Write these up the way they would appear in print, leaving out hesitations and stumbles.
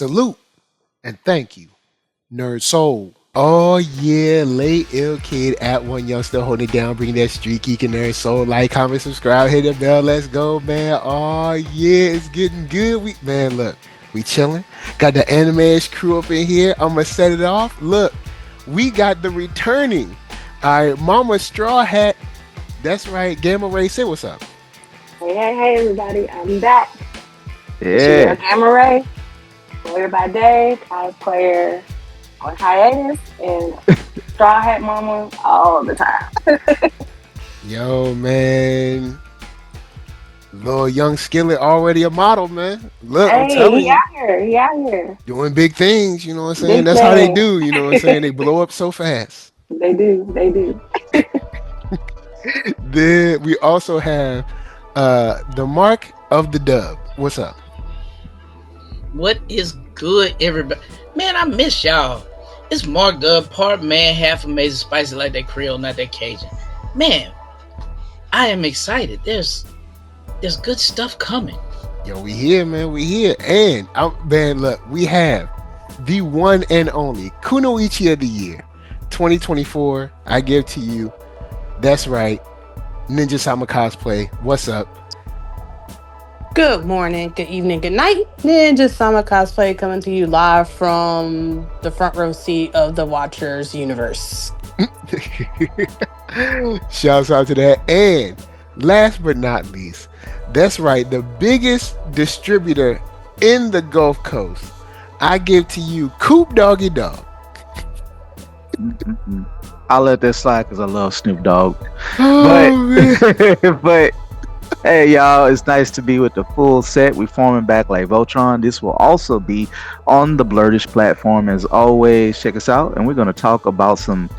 Salute and thank you, NERDSoul. Oh yeah, late ill kid at OneYoungsta holding it down, bringing that StreetGeek and NERDSoul. Like, comment, subscribe, hit the bell. Let's go, man. Oh yeah, it's getting good. Man, look, we chilling. Got the animated crew up in here. I'm gonna set it off. Look, we got the returning. All right, Mama Straw Hat. That's right. Gamma Ray, say what's up. Hey, everybody. I'm back. It's your girl Yeah. Gamma Ray, player by day, cosplayer on hiatus, and straw hat mama all the time. Yo, man. Little young Skillet already a model, man. Look, I'm Hey, telling he you, out here. He out here. doing big things, you know what I'm saying? Big That's how they thing. do, you know what I'm saying? They blow up so fast. They do. They do. Then we also have the Mark of the Dub. What's up? What is good, everybody? Man, I miss y'all. It's marked up, part man, half amazing, spicy like that Creole, not that Cajun. Man, I am excited. There's good stuff coming. Yo, we here, man. We here. And, man, look, we have the one and only Kunoichi of the Year 2024. I give to you. That's right. Ninja Sama Cosplay. What's up? Good morning, good evening, good night. Ninja Sama Cosplay coming to you live from the front row seat of the Watchers universe. Shouts out to that. And last but not least, that's right, the biggest distributor in the Gulf Coast. I give to you Coop Doggy Dog. I'll let that slide because I love Snoop Dogg. Oh, But but hey y'all, it's nice to be with the full set. We forming back like Voltron. This will also be on the Blurtish platform as always. Check us out, and we're gonna talk about some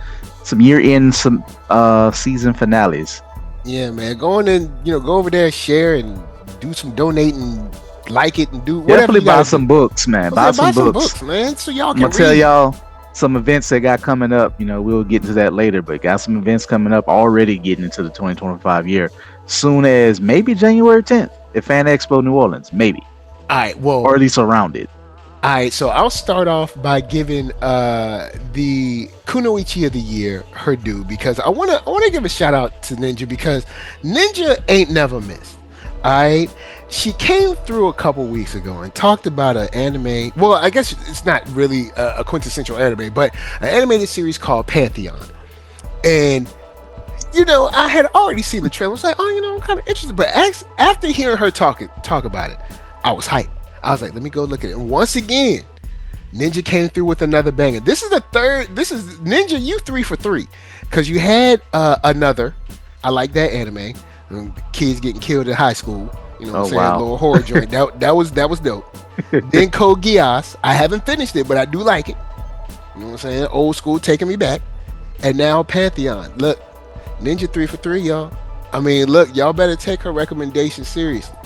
year-end season finales. yeah, man. Go on and go over there, share, and do some donating, like it, and do whatever. Definitely you buy gotta some do. books, man. Buy some books. man, so y'all I'm can gonna tell read. y'all some events they got coming up. We'll get into that later, but got some events coming up already getting into the 2025 year. Soon as maybe January 10th at Fan Expo New Orleans, maybe. All right, well, Or at least around it. all right, so I'll start off by giving the Kunoichi of the Year her due because I wanna give a shout out to Ninja because Ninja ain't never missed. All right, she came through a couple weeks ago and talked about an anime. Well, I guess it's not really a quintessential anime, but an animated series called Pantheon. And I had already seen the trailer. I was like, I'm kind of interested. But after hearing her talk about it, I was hyped. I was like, let me go look at it. And once again, Ninja came through with another banger. This is the third. This is Ninja. You 3 for 3 because you had another. I like that anime. Kids getting killed in high school. You know what I'm saying? Wow. A little horror joint. That was dope. Then Code Geass. I haven't finished it, but I do like it. You know what I'm saying? Old school taking me back. And now Pantheon. Look, Ninja 3 for 3, y'all. I mean, look, y'all better take her recommendation seriously.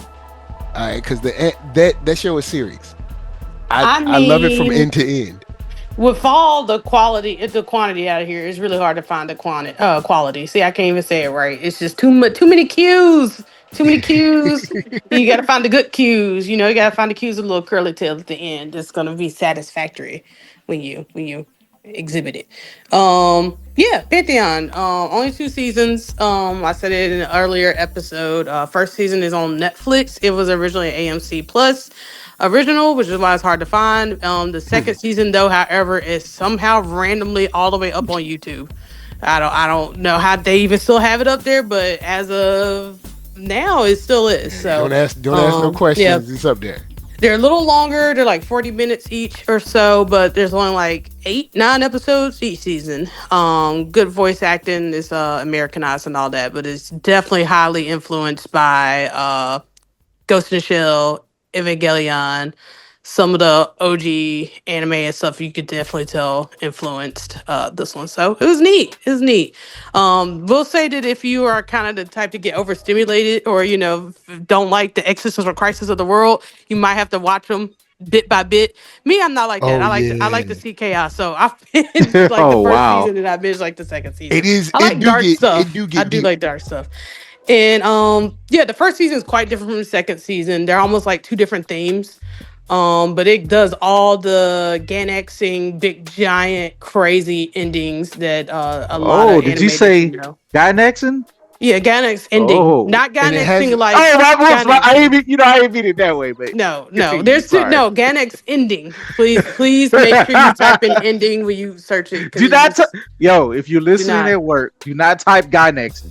All right, because that show is serious. I love it from end to end. With all the quantity out of here, it's really hard to find the quality. See, I can't even say it right. It's just too many cues. Too many cues. You got to find the good cues. You got to find the cues with a little curly tail at the end. It's gonna be satisfactory when you exhibit it. Yeah, Pantheon. Only 2 seasons. I said it in an earlier episode. First season is on Netflix. It was originally AMC Plus original, which is why it's hard to find. The second season, though, however, is somehow randomly all the way up on YouTube. I don't know how they even still have it up there, but as of now, it still is. So Don't ask no questions. yeah. It's up there. They're a little longer. They're like 40 minutes each or so, but there's only like 9 episodes each season. Good voice acting is Americanized and all that, but it's definitely highly influenced by Ghost in the Shell, Evangelion, some of the OG anime and stuff. You could definitely tell influenced this one. So it was neat. It was neat. We'll say that if you are kind of the type to get overstimulated or don't like the existential crisis of the world, you might have to watch them bit by bit. Me, I'm not like that. Oh I yeah, like to see chaos. So I've binged like the Oh first wow. season and I binged like the second season. it is. I It like do dark get. stuff. It do I get do deep. like dark stuff. And yeah, the first season is quite different from the second season. They're almost like 2 different themes. But it does all the Ganexing, big, giant, crazy endings that a lot of Oh, did you animators, say Guy Nexon? yeah, Ganex ending, Oh, not And it has Ganexing oh, like I ain't Ganexing. mean, I ain't mean it that way, but No, no. continue. There's two, Sorry. no Ganex ending. Please make sure you type in ending when you search it because Do it's not, just yo, if you're do listening not. at work, do not type Guy Nexon.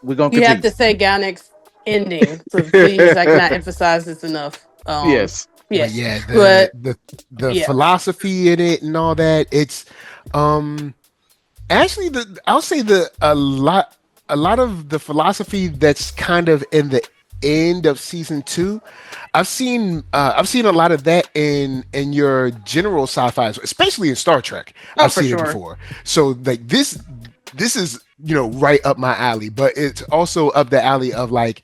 We're gonna You have continue. to say Ganex ending. So please, I cannot emphasize this enough. Yes. but Yes, yeah, but the yeah, philosophy in it and all that, it's um actually I'll say a lot of the philosophy that's kind of in the end of season two. I've seen a lot of that in your general sci-fi, especially in Star Trek. oh I've for seen it sure. before. So like this is, you know, right up my alley, but it's also up the alley of like,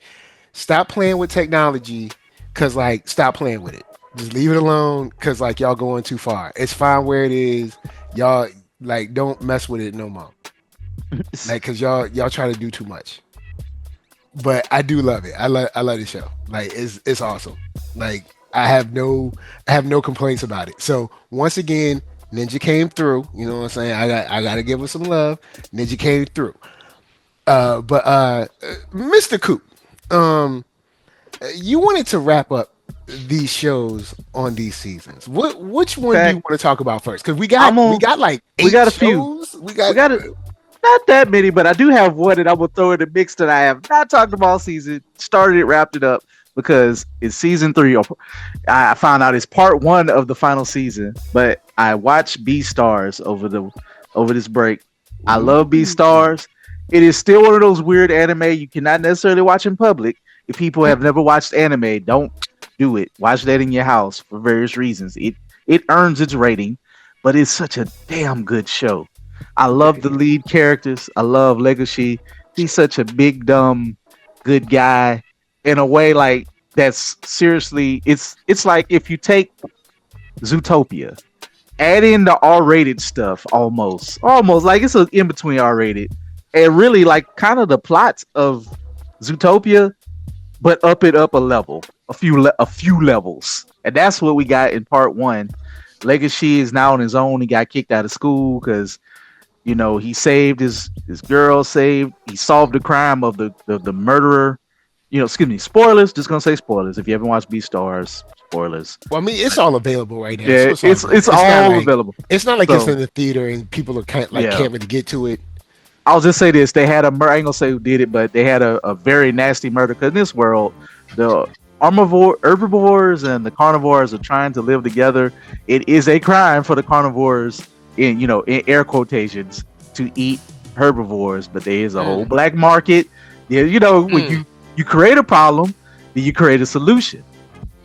stop playing with technology, cause like, stop playing with it. Just leave it alone, cause like, y'all going too far. It's fine where it is. Y'all like, don't mess with it no more. Like, cause y'all try to do too much. But I do love it. I love the show. Like, it's awesome. Like, I have no complaints about it. So once again, Ninja came through. You know what I'm saying? I gotta give her some love. Ninja came through. But Mr. Coop, um, you wanted to wrap up these shows on these seasons. Which one do you Fact, want to talk about first? Because I'm on. we got like We 8 got a few. shows. We We got got it. Not that many, but I do have one that I'm gonna throw in the mix that I have not talked about all season. Started it, wrapped it up because it's season 3. I found out it's part 1 of the final season, but I watched Beastars over this break. I love Beastars. It is still one of those weird anime you cannot necessarily watch in public. If people have never watched anime, don't do it. Watch that in your house for various reasons. It earns its rating, but it's such a damn good show. I love the lead characters. I love Legacy. He's such a big dumb good guy in a way like that's seriously it's like if you take Zootopia, add in the R-rated stuff almost like it's an in between R-rated and really like kind of the plots of Zootopia, but up it up a level, a few levels, and that's what we got in part 1. Legacy is now on his own. He got kicked out of school because he saved his girl, he solved the crime of the murderer. Excuse me, spoilers. Just gonna say spoilers. If you haven't watched Beastars, spoilers. Well, I mean, it's all available right now. Yeah, So it's all good. it's It's not all like available. it's not like it's So in the theater and people are can't yeah, really get to it. I'll just say this: they had I ain't gonna say who did it, but they had a very nasty murder. Because in this world, the herbivores and the carnivores are trying to live together. It is a crime for the carnivores, in air quotations, to eat herbivores, but there is a whole black market. Yeah, when you create a problem, then you create a solution.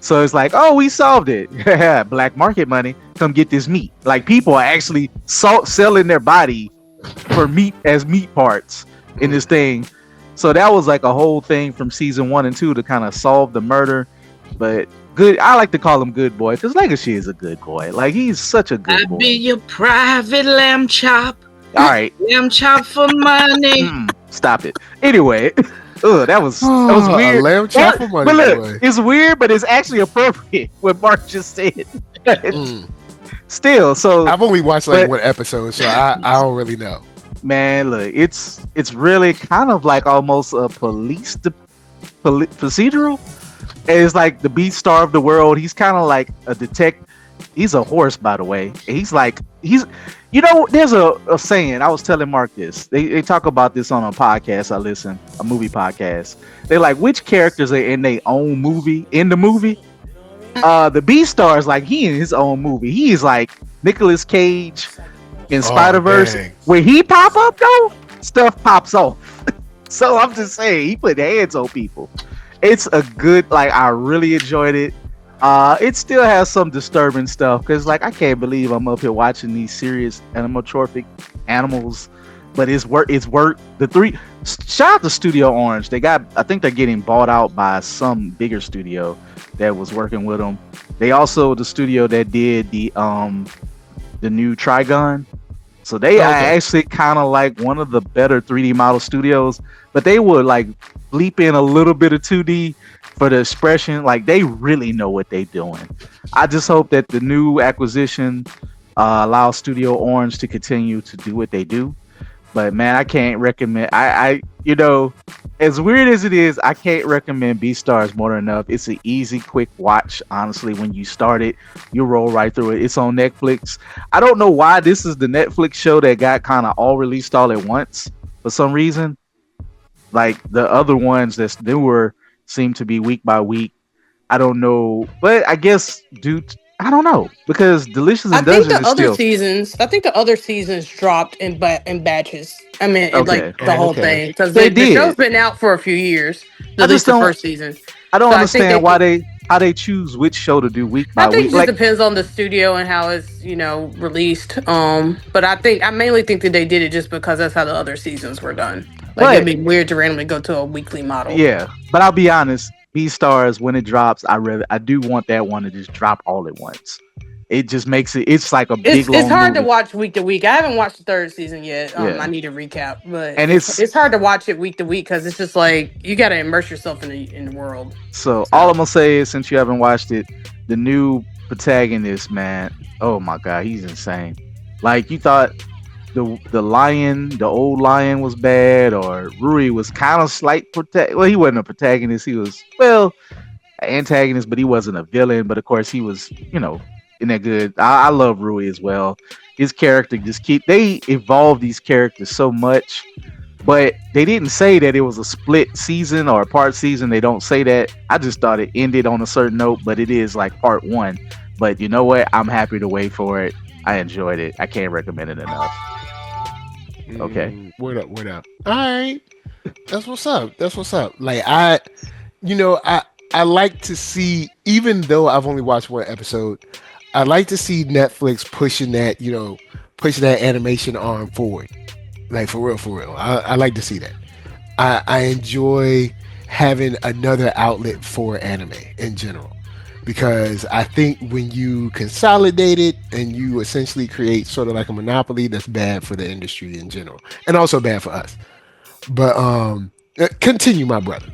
So it's like, oh, we solved it. Black market money, come get this meat. Like people are actually selling their body for meat as meat parts in this thing. So that was like a whole thing from season 1 and 2 to kind of solve the murder. But good, I like to call him good boy because Legacy is a good boy. Like he's such a good boy. I'd be your private lamb chop. All right, Lamb chop for money. stop it. Anyway, that was weird. Lamb chop for money, but look, boy. it's weird, but it's actually appropriate what Mark just said. Still, so I've only watched like one episode, so I don't really know. Man, look, it's really kind of like almost a procedural. It's like the Beastar of the world. He's kind of like a detective. He's a horse, by the way. There's a saying. I was telling Mark this. They talk about this on a podcast I listen, a movie podcast. They're like, which characters are in their own movie, in the movie? The Beastar is like, he in his own movie. He is like Nicolas Cage in Spider-Verse. Dang. When he pop up, though, stuff pops off. So I'm just saying, he put hands on people. It's a good, like, I really enjoyed it. It still has some disturbing stuff because, like, I can't believe I'm up here watching these serious animatronic animals, but it's work. Shout out to Studio Orange. I think they're getting bought out by some bigger studio that was working with them. They also the studio that did the new Trigon. So they are actually kind of like one of the better 3D model studios, but they would like bleep in a little bit of 2D for the expression. Like they really know what they're doing. I just hope that the new acquisition allows Studio Orange to continue to do what they do. But man, I can't recommend. As weird as it is, I can't recommend Beastars more than enough. It's an easy, quick watch. Honestly, when you start it, you roll right through it. It's on Netflix. I don't know why this is the Netflix show that got kind of all released all at once for some reason. Like the other ones that's newer seem to be week by week. I don't know, but I guess I don't know because Delicious I and think Dungeon is still the other seasons dropped in batches. I mean, okay. like the whole Okay. thing because They the show's did. been out for a few years. I At just least the don't. first season. I don't So I think understand why how they choose which show to do week I by think week. it just Like, depends on the studio and how it's released. But I mainly think that they did it just because that's how the other seasons were done. Like it'd but be weird to randomly go to a weekly model. yeah, but I'll be honest. Beastars when it drops, I do want that one to just drop all at once. It just makes it. It's like a big It's long hard to movie. watch week to week. I haven't watched the third season yet. I Yeah, need to recap, but and it's hard to watch it week to week because it's just like you got to immerse yourself in the world. so So all I'm gonna say is since you haven't watched it, the new protagonist, man, oh my god, he's insane. Like you thought the old lion was bad, or Rui was kind of slight well, he wasn't a protagonist, he was an antagonist, but he wasn't a villain. But of course he was, in that good. I love Rui as well. His character they evolve these characters so much. But they didn't say that it was a split season or a part season. They don't say that. I just thought it ended on a certain note, but it is like part one. But you know what? I'm happy to wait for it. I enjoyed it. I can't recommend it enough. Okay. Word up, word up. All right. That's what's up. That's what's up. Like I like to see, even though I've only watched one episode, I like to see Netflix pushing that animation arm forward. Like for real, for real. I like to see that. I enjoy having another outlet for anime in general. Because I think when you consolidate it and you essentially create sort of like a monopoly, that's bad for the industry in general. And also bad for us. But continue, my brother.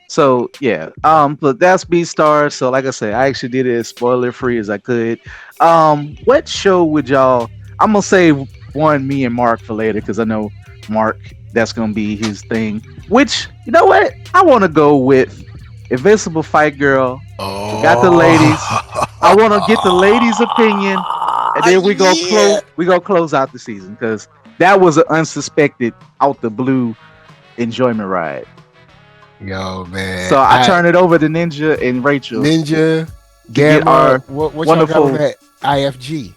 So yeah, but that's Beastars. So like I said, I actually did it as spoiler free as I could. What show would y'all? I'm gonna save one me and Mark for later because I know Mark that's gonna be his thing. Which you know what? I want to go with Invincible Fight Girl. Oh, We got the ladies. I want to get the ladies' opinion, and then we go close. We go close out the season because that was an unsuspected, out the blue enjoyment ride. Yo, man. So I turn it over to Ninja and Rachel. Ninja, get our Gamma, what y'all wonderful- got with that IFG?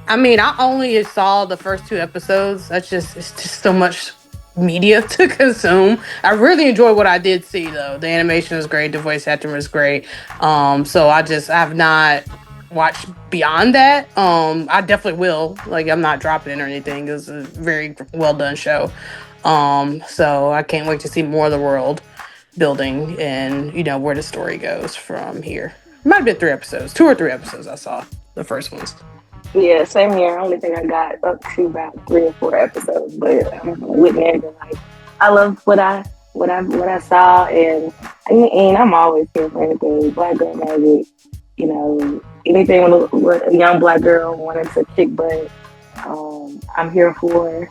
I mean, I only saw the first 2 episodes. It's just so much media to consume. I really enjoyed what I did see though. The animation was great, the voice acting was great. So I've not watched beyond that. I definitely will. Like I'm not dropping it or anything. It was a very well done show. So I can't wait to see more of the world building and where the story goes from here. It might have been 3 episodes, 2 or 3 episodes I saw the first ones. Yeah, same here. I only think I got up to about 3 or 4 episodes, but with Nanda, like I love what I saw, and I'm always here for anything Black girl magic. Anything with a young Black girl wanting to kick butt, I'm here for.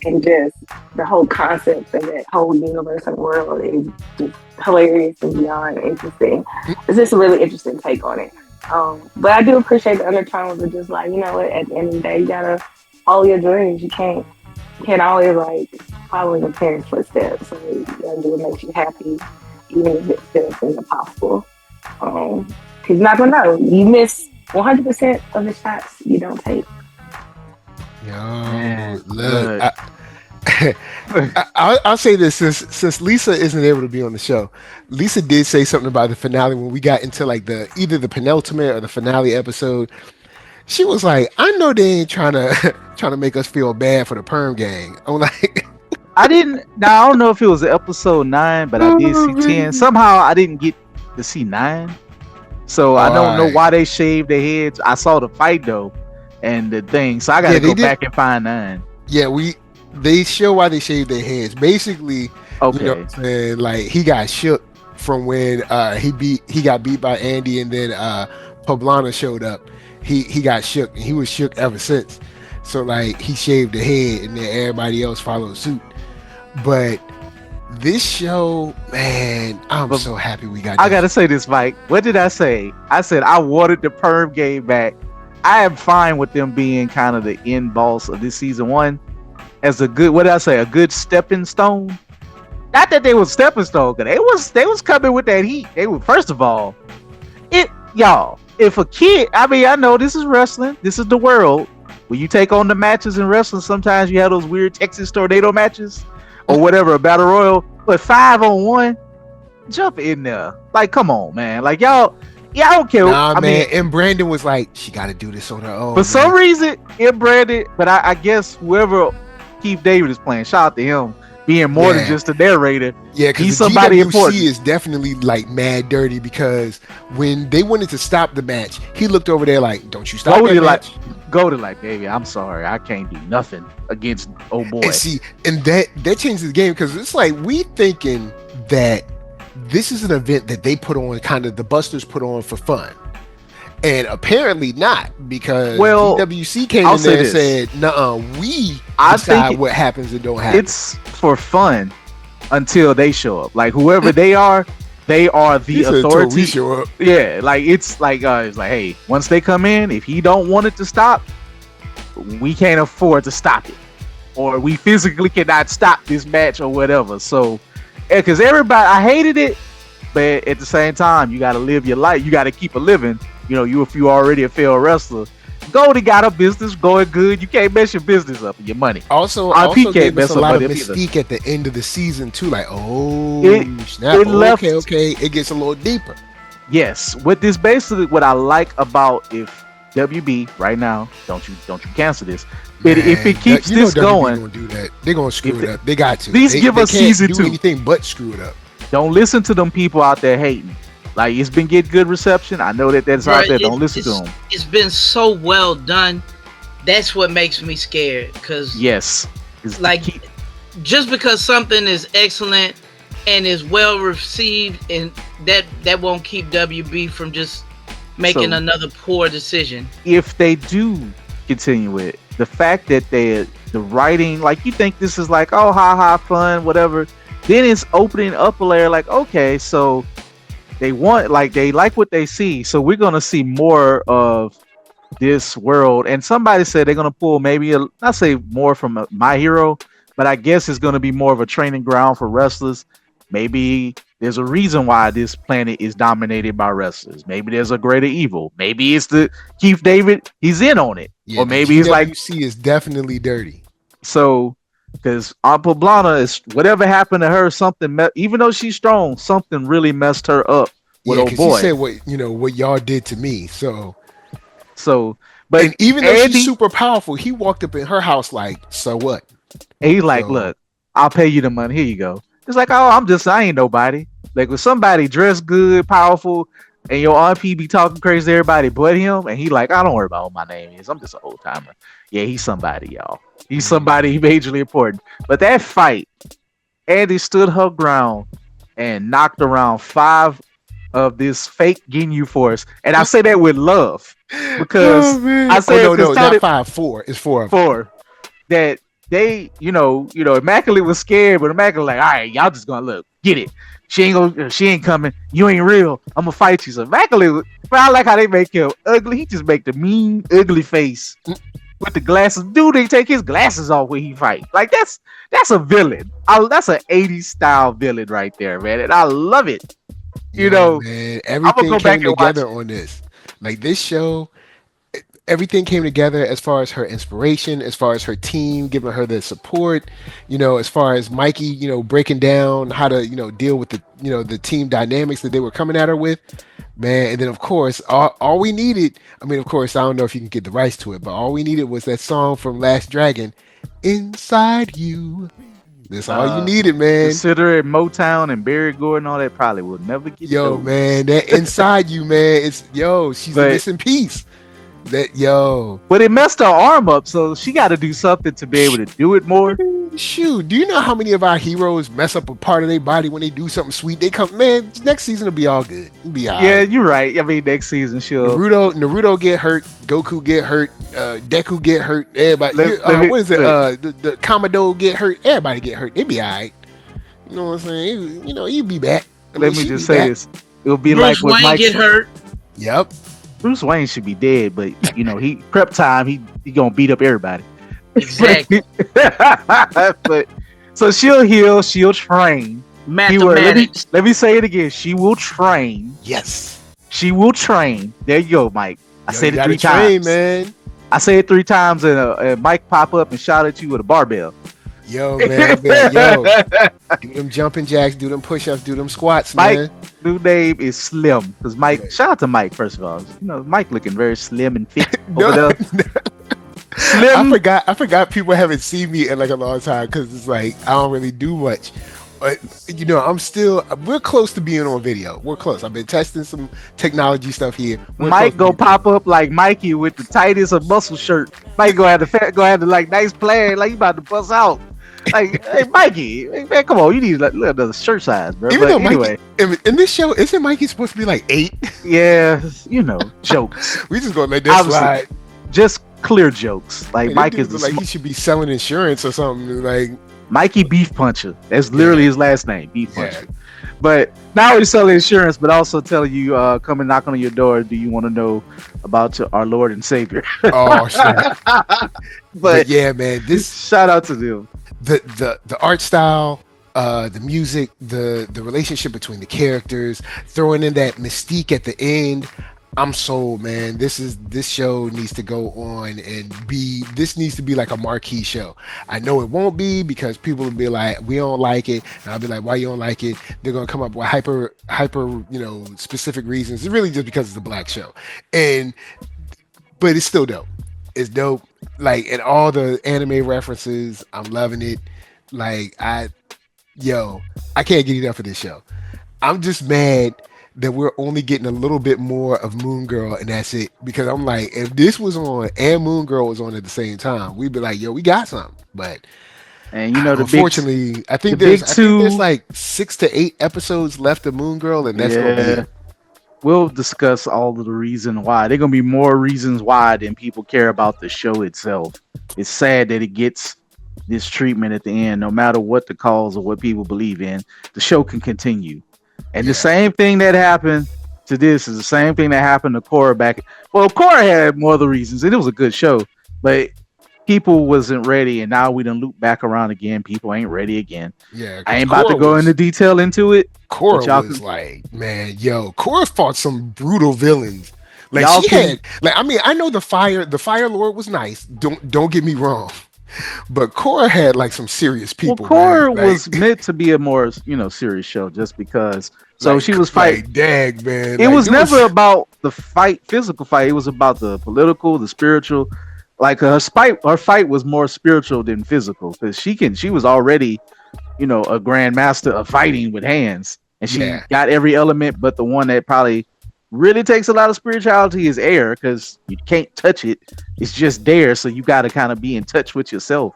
And just the whole concept of that whole universe and world is just hilarious and beyond interesting. It's just a really interesting take on it. But I do appreciate the undertones of just like, what, at the end of the day, you gotta follow your dreams. You can't always like follow your parents' footsteps. So you gotta do what makes you happy, even if it feels impossible. Cause you're not gonna know. You miss 100% of the shots you don't take. Yo, look, I'll say this since Lisa isn't able to be on the show. Lisa did say something about the finale when we got into like either the penultimate or the finale episode. She was like, "I know they ain't trying to make us feel bad for the Perm Gang." I'm like, I didn't. Now I don't know if it was episode 9, but I did see 10. Somehow I didn't get to see 9, so I don't know why they shaved their heads. I saw the fight though, and the thing, so I got to go back and find 9. Yeah, they show why they shaved their heads. Basically, You know Okay. what I'm saying? Like he got shook from when he got beat by Andy, and then Poblana showed up. He got shook, and he was shook ever since. So like he shaved the head, and then everybody else followed suit. But this show, man, I'm But so happy we got I this. gotta say this, Mike. What did I say? I said I wanted the perm game back. I am fine with them being kind of the end boss of this season one as a good. What did I say? A good stepping stone. Not that they was stepping stone, because they was coming with that heat. They were, first of all, it y'all. If a kid, I mean, I know this is wrestling. This is the world. When you take on the matches in wrestling, sometimes you have those weird Texas tornado matches or whatever, a battle royal. But 5-on-1, jump in there. Like, come on, man. Like y'all don't care. Nah, I man. mean, And Brandon was like, she got to do this on her own. for some man. reason, it branded. But I guess whoever Keith David is playing, shout out to him, being more than just a narrator. Yeah, He's because the somebody GWC important. is definitely like mad dirty, because when they wanted to stop the match, he looked over there like, "Don't you stop that match." Go to like, baby, I'm sorry, I can't do nothing against oh boy. And see, and that changes the game, because it's like we thinking that this is an event that they put on, kind of the Busters put on for fun. And apparently not, because DWC came in there and said, "Nuh-uh, we decide what happens and don't happen." It's for fun until they show up. Like whoever they are the authority. We show up. Yeah, like it's like hey, once they come in, if he don't want it to stop, we can't afford to stop it, or we physically cannot stop this match or whatever. So, because everybody, I hated it, but at the same time, you got to live your life. You got to keep a living. You know, if you already a failed wrestler, Goldie got a business going good. You can't mess your business up and your money. Also gave us a lot of mystique at the end of the season too. Like, snap! Okay, it gets a little deeper. Yes, with this basically, what I like about if WB right now, don't you cancel this. Man, if it keeps this going, gonna do that. They're gonna screw it up. They got to. At least give us season 2. Anything but screw it up. Don't listen to them people out there hating. Like, it's been getting good reception. I know that's out there. Don't listen to them. It's been so well done. That's what makes me scared. Because just because something is excellent and is well received, and that won't keep WB from just making another poor decision. If they do continue it, the fact that the writing, like, you think this is like, oh, ha fun, whatever, then it's opening up a layer. Like, okay, so they like what they see, so we're gonna see more of this world. And somebody said they're gonna pull maybe not say more from My Hero, but I guess it's gonna be more of a training ground for wrestlers. Maybe there's a reason why this planet is dominated by wrestlers. Maybe there's a greater evil. Maybe it's the Keith David, he's in on it. Yeah, or maybe he's like, GWC is definitely dirty. So because Aunt Poblana, is whatever happened to her, something even though she's strong, something really messed her up with old boy. He said what y'all did to me. So but and even though she's super powerful, he walked up in her house like, so what? And he's like, look, I'll pay you the money. Here you go. It's like, oh, I ain't nobody. Like, with somebody dressed good, powerful, and your Aunt P be talking crazy to everybody but him, and he like, I don't worry about what my name is. I'm just an old timer. Yeah, he's somebody, y'all. He's somebody majorly important. But that fight, Andy stood her ground and knocked around 5 of this fake Ginyu Force. And I say that with love. Because I say not 5, 4. It's 4 of them. 4. That they, Immaculate was scared, but Immaculate like, all right, y'all just gonna look, get it. She ain't coming. You ain't real. I'm gonna fight you. So Immaculate, but I like how they make him ugly. He just make the mean, ugly face with the glasses. Dude, they take his glasses off when he fight. Like, that's a villain. That's an 80s style villain right there, man. And I love it. Man, everything came together on this. Like, this show, everything came together as far as her inspiration, as far as her team giving her the support, as far as Mikey, breaking down how to, deal with the team dynamics that they were coming at her with, man. And then, of course, all we needed, of course, I don't know if you can get the rights to it, but all we needed was that song from Last Dragon, Inside You. That's all you needed, man. Consider it Motown and Barry Gordon, all that probably will never get man, that Inside You, man. She's a missing piece. But it messed her arm up, so she got to do something to be able to do it more. Shoot, do you know how many of our heroes mess up a part of their body when they do something sweet? They come, man. Next season will be all good. It'll be all Yeah, right. you're right. I mean, next season she'll Naruto get hurt. Goku get hurt. Deku get hurt. Everybody. let me What is it? look, The Commodore get hurt. Everybody get hurt. They be all right. You know what I'm saying? You be back. let me she just be say back. this. It'll be Bruce like with Wayne Mike. get hurt. Yep. Bruce Wayne should be dead, but he prep time. He gonna beat up everybody. Exactly. But so she'll heal. She'll train. He will, Mathematics. let me say it again. She will train. Yes. She will train. There you go, Mike. I Yo, said you it gotta 3 train, times. man. I say it 3 times, and Mike pop up and shout at you with a barbell. Yo, man. Yo, do them jumping jacks. Do them push-ups. Do them squats, Mike, man. new name is Slim because Mike. Yeah. Shout out to Mike first of all. Mike looking very slim and fit No, over there. Slim. I forgot people haven't seen me in like a long time because it's like I don't really do much. But we're close to being on video. We're close. I've been testing some technology stuff here. We're Mike close go to pop up like Mikey with the tightest of muscle shirt. Mike go have the like nice plan like you about to bust out. Like, hey Mikey, hey, man, come on, you need like another shirt size, bro. Even But though anyway, Mikey, in this show, isn't Mikey supposed to be like 8? yeah, jokes. We just gonna let that Obviously, slide. just clear jokes. Like Man, Mike that is dude the look like he should be selling insurance or something. Like, Mikey Beef Puncher. That's literally his last name, Beef yeah. Puncher. But now he's selling insurance, but also telling you, come and knock on your door. Do you want to know about our Lord and Savior? Oh shit. but But yeah, man, this shout out to them. the art style, the music, the relationship between the characters, throwing in that mystique at the end. I'm sold, man. This show needs to go on and this needs to be like a marquee show. I know it won't be because people will be like, we don't like it. And I'll be like, why you don't like it? They're gonna come up with hyper, specific reasons. It's really just because it's a black show. But it's still dope. It's dope. Like, and all the anime references, I'm loving it. Like, I can't get enough of this show. I'm just mad that we're only getting a little bit more of Moon Girl and that's it. Because I'm like, if this was on and Moon Girl was on at the same time, we'd be like, yo, we got something. But And the unfortunately, I think there's like 6 to 8 episodes left of Moon Girl, and that's gonna be it. We'll discuss all of the reason why. There are gonna be more reasons why than people care about the show itself. It's sad that it gets this treatment at the end, no matter what the cause or what people believe in. The show can continue. And the same thing that happened to this is the same thing that happened to Korra back. Well, Korra had more other reasons, and it was a good show, but people wasn't ready, and now we done loop back around again. People ain't ready again. Yeah, I ain't about to go into detail into it. Korra was like, man, Korra fought some brutal villains. Like I know the Fire Lord was nice. Don't get me wrong. But Korra had like some serious people. Well, Korra was meant to be a more, serious show just because. So she was fighting. Dag, man. It was never about the physical fight. It was about the political, the spiritual. Like her fight was more spiritual than physical because she was already, a grandmaster of fighting with hands, and she got every element. But the one that probably really takes a lot of spirituality is air because you can't touch it. It's just there. So you got to kind of be in touch with yourself,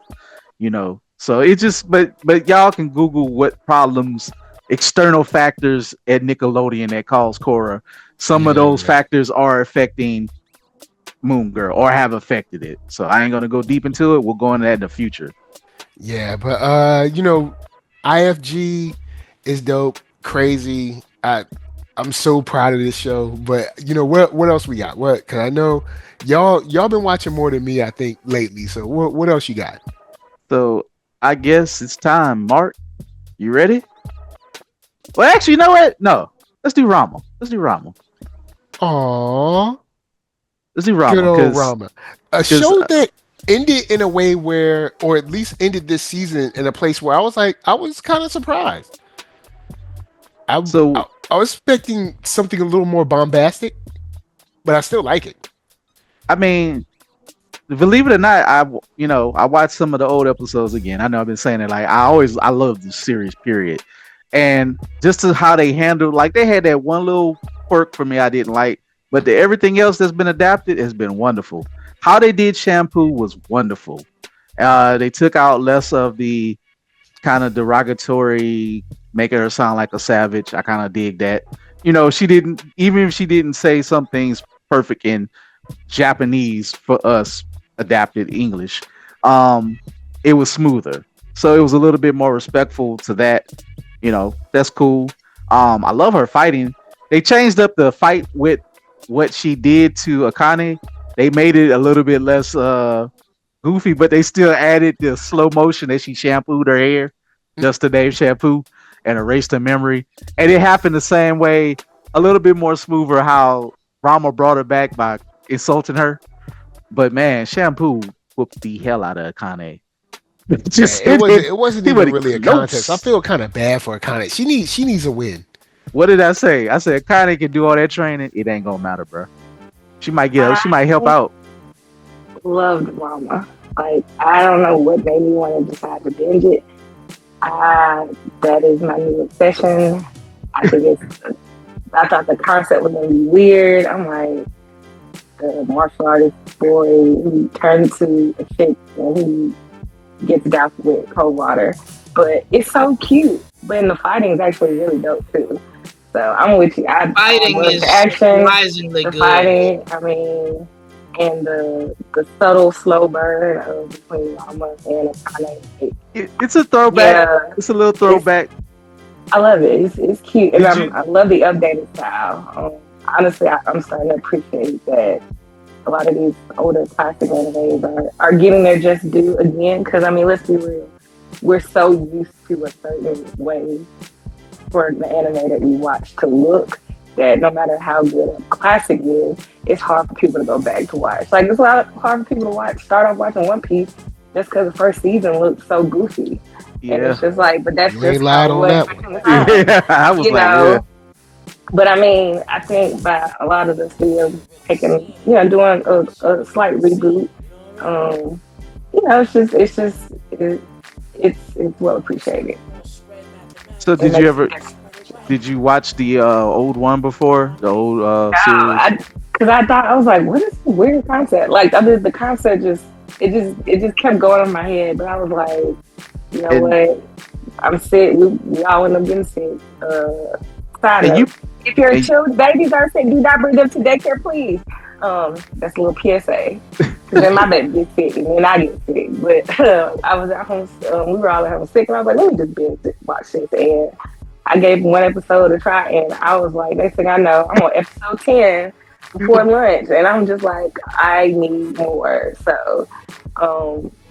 So it just, but y'all can Google what problems, external factors at Nickelodeon that cause Korra. Some of those factors are affecting Moon Girl or have affected it. So I ain't going to go deep into it. We'll go into that in the future. Yeah. But, IFG is dope. Crazy. I'm so proud of this show, but what else we got? Cause I know y'all been watching more than me, I think, lately. So what else you got? So I guess it's time. Mark, you ready? Well, actually, you know what? No, let's do Ranma. Aww. Let's do Ranma. Good old Ranma. A show that ended in a way where, or at least ended this season in a place where I was kind of surprised. I was expecting something a little more bombastic, but I still like it. I mean, believe it or not, I watched some of the old episodes again. I know I've been saying it. Like I love the series, period. And just to how they handled, like they had that one little quirk for me I didn't like, but everything else that's been adapted has been wonderful. How they did Shampoo was wonderful. They took out less of the kind of derogatory, making her sound like a savage. I kind of dig that. She didn't, even if she didn't say some things perfect in Japanese for us adapted English, um, it was smoother. So it was a little bit more respectful to that. That's cool. I love her fighting. They changed up the fight with what she did to Akane. They made it a little bit less goofy, but they still added the slow motion that she shampooed her hair, just the name shampoo, and erased her memory. And it happened the same way, a little bit more smoother how Rama brought her back by insulting her. But man, shampoo whooped the hell out of Akane. Yeah, it wasn't he even went really a close. contest. I feel kind of bad for Akane. She needs a win. What did I say? I said Akane can do all that training. It ain't gonna matter, bro. She might help I out. loved Ranma. Like, I don't know what made me want to decide to binge it. That is my new obsession. I think I thought the concept was gonna be weird. I'm like, the martial artist boy who turns to a chick and he gets doused with cold water. But it's so cute. But the fighting is actually really dope too. So I'm with you. I Fighting love is the action, surprisingly the good. fighting. I mean, and the subtle slow burn of between Rama and Akane. It's a throwback. Yeah, It's a little throwback. I love it. It's cute, and Did you? I love the updated style. Honestly, I'm starting to appreciate that a lot of these older classic animes are getting their just due again. Because I mean, let's be real, we're so used to a certain way for the anime that we watch to look that no matter how good a classic is, it's hard for people to go back to watch. Like it's a lot hard for people to start off watching One Piece just because the first season looked so goofy. And Yeah. it's just like, but that's You just ain't lied how on it that was one. back in the time. Yeah, I was You like, know, but I mean, I think by a lot of the studios taking, doing a slight reboot, it's well appreciated. So It makes sense. did you watch the old one before? The old series? Because I thought I was like, what is this weird concept? Like I did the concept it just kept going in my head, but I was like, you know And what? I'm sick. We all end up getting sick. Side and you note: if your and, children, babies are sick, do not bring them to daycare, please. That's a little PSA. Because then my baby gets sick, and then I get sick. But I was at home. We were all at home sick, and I was like, let me just watch this. And I gave one episode a try, and I was like, next thing I know, I'm on episode 10 before lunch, and I'm just like, I need more. So,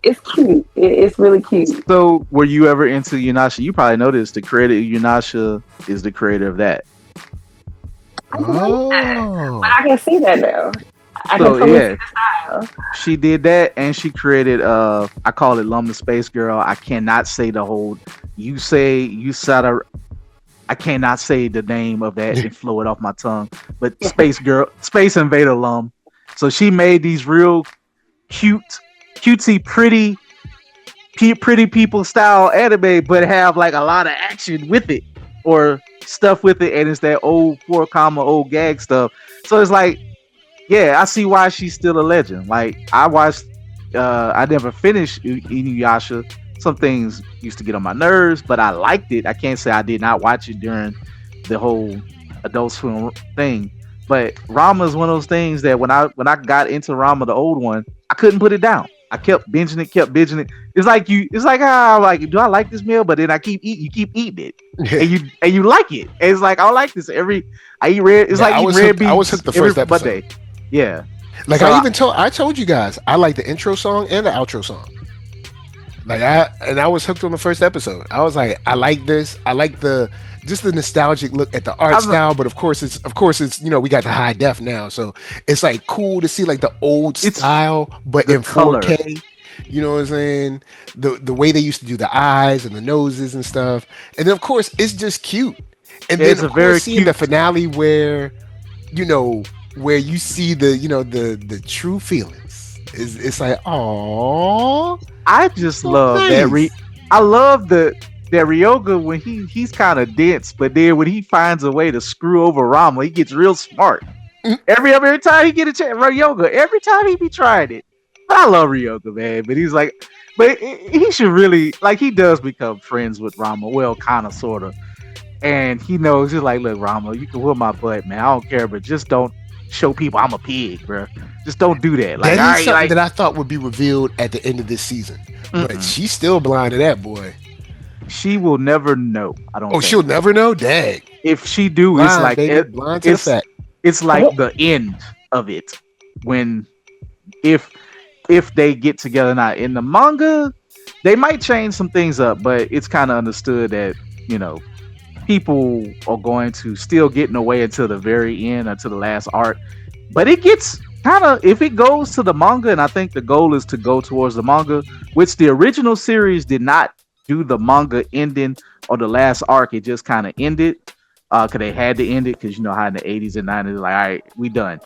it's cute. It's really cute. so were you ever into Yunasha? You probably noticed the creator of Yunasha is the creator of that. I didn't know that, Oh. but I can see that now. I can So totally see yeah, the style. she did that, and she created I call it Lum the Space Girl. I cannot say the whole. You say you said I cannot say the name of that and flow it off my tongue. But Space Girl, Space Invader Lum. So she made these real cutesy, pretty people style anime, but have like a lot of action with it or stuff with it, and it's that old 4 comma old gag stuff. So it's like, yeah, I see why she's still a legend. Like I watched, I never finished Inuyasha. Some things used to get on my nerves, but I liked it. I can't say I did not watch it during the whole Adult Swim thing. But Rama is one of those things that when I got into Rama, the old one, I couldn't put it down. I kept binging it. It's like how like, do I like this meal? But then you keep eating it, and you like it. And it's like I like this I eat red. It's Yeah, like I eating was red hooked. beans I was hooked the every first episode. Monday. Yeah, Like so I told you guys, I like the intro song and the outro song. Like I was hooked on the first episode. I was like, I like this. I like the nostalgic look at the art style, but of course it's we got the high def now, so it's like cool to see like the old It's style, but the in color. 4K. You know what I'm saying? The way they used to do the eyes and the noses and stuff, and then of course it's just cute. And then It's a of very course seeing the cute. finale where where you see the true feelings. It's like, oh, I just so love that. nice. I love that Ryoga when he's kind of dense, but then when he finds a way to screw over Rama, he gets real smart. Mm. Every time he get a chance, Ryoga, every time he be trying it, I love Ryoga, man, but he's like, but he should really like he does become friends with Rama. Well, kind of, sort of, and he knows he's like, look, Rama, you can whip my butt, man. I don't care, but just don't show people I'm a pig, bro. Just don't do that. Like, That all is right, something like, that I thought would be revealed at the end of this season, but she's still blind to that boy. she will never know. I don't. Oh, think. she'll never know. Dang, If she do, blind, it's like baby, blind to the fact. it's like the end of it when if they get together. Not in the manga, they might change some things up, but it's kind of understood that you know people are going to still get in the way until the very end, until the last arc. But it gets kind of if it goes to the manga, and I think the goal is to go towards the manga, which the original series did not do the manga ending or the last arc. It just kind of ended because they had to end it because you know how in the 80s and 90s, like, all right, we done.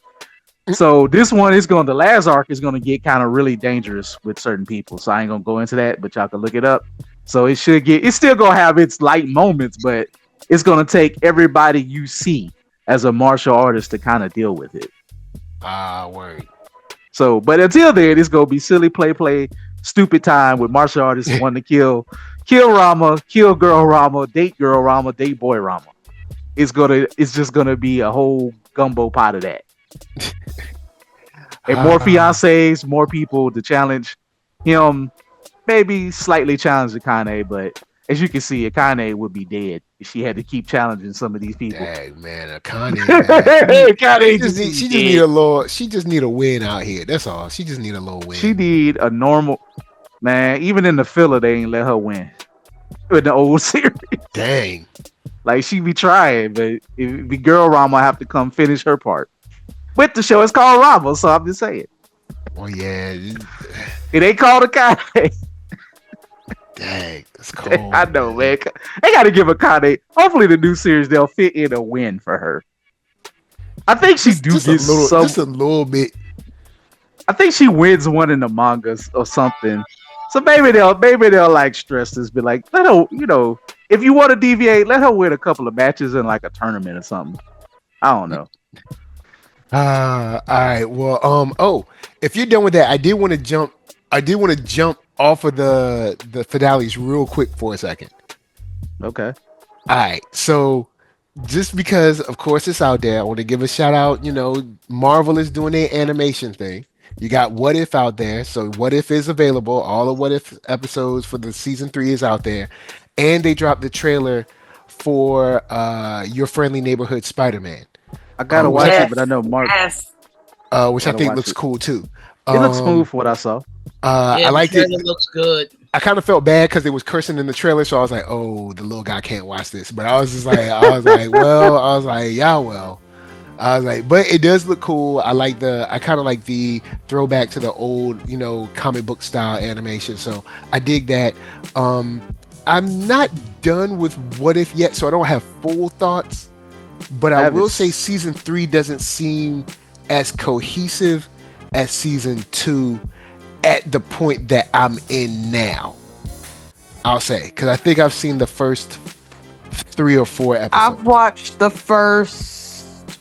So this one is going. The last arc is going to get kind of really dangerous with certain people. So I ain't gonna go into that, but y'all can look it up. So it should get. It's still gonna have its light moments, but it's gonna take everybody you see as a martial artist to kind of deal with it. Word. So, but until then, it's gonna be silly play, stupid time with martial artists wanting to kill Rama, kill girl Rama, date girl Rama, date boy Rama. It's just gonna be a whole gumbo pot of that. And more fiancés, more people to challenge him. Maybe slightly challenge Akane, but as you can see, Akane would be dead if she had to keep challenging some of these people. Dang, man, Akane. She just need a little. She just need a win out here. That's all. She just need a little win. She need a normal man. Even in the filler, they ain't let her win. In the old series, Dang. like she be trying, but if the girl Rama have to come finish her part. With the show, it's called Rama, so I'm just saying. Oh yeah. It ain't called Akane. Dang, that's cold. I know, man. They got to give Akane. Hopefully, the new series they'll fit in a win for her. I think she Just a little bit. I think she wins one in the mangas or something. So maybe they'll like stress this, be like, let her, if you want to deviate, let her win a couple of matches in like a tournament or something. I don't know. All right. Well, if you're done with that, I did want to jump off of the finales real quick for a second. Okay. All right. So just because, of course, it's out there, I want to give a shout out. Marvel is doing their animation thing. You got What If out there. So What If is available. All the What If episodes for the season 3 is out there. And they dropped the trailer for Your Friendly Neighborhood Spider-Man. I gotta watch it, but I know Mark. Yes. Which I think looks cool too. It looks smooth for what I saw. I liked it. It looks good. I kind of felt bad because they was cursing in the trailer, so I was like, "Oh, the little guy can't watch this." But I was like, well. I was like, but it does look cool. I kind of like the throwback to the old, comic book style animation. So I dig that. I'm not done with What If yet, so I don't have full thoughts. But I will say season 3 doesn't seem as cohesive as season 2 at the point that I'm in now. I'll say, because I think I've seen the first 3 or 4 episodes. I've watched the first.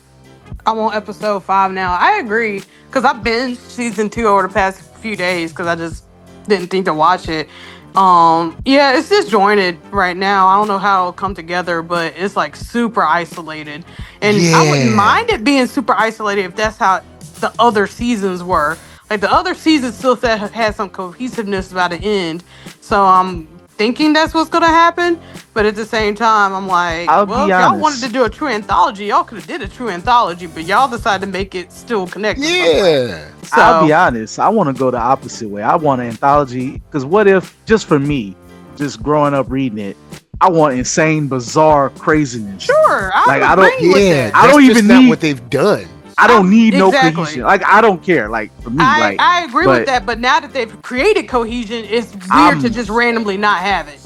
I'm on episode 5 now. I agree, because I've binged season 2 over the past few days because I just didn't think to watch it. Yeah, it's disjointed right now. I don't know how it'll come together, but it's like super isolated. And I wouldn't mind it being super isolated if that's how the other seasons were. Like the other seasons still had some cohesiveness by the end. So I'm thinking that's what's gonna happen. But at the same time, I'm like, I'll well, be if y'all honest. wanted to do a true anthology, y'all could have did a true anthology, but y'all decided to make it still connected. Yeah. So, I'll be honest. I want to go the opposite way. I want an anthology because what if, just for me, just growing up reading it, I want insane, bizarre craziness. sure, Like, I'm I don't- agreeing with that. I don't That's even just not need- what they've done. I don't need no Exactly. cohesion. Like, I don't care. Like, for me, I agree but with that, but now that they've created cohesion, it's weird to just randomly not have it.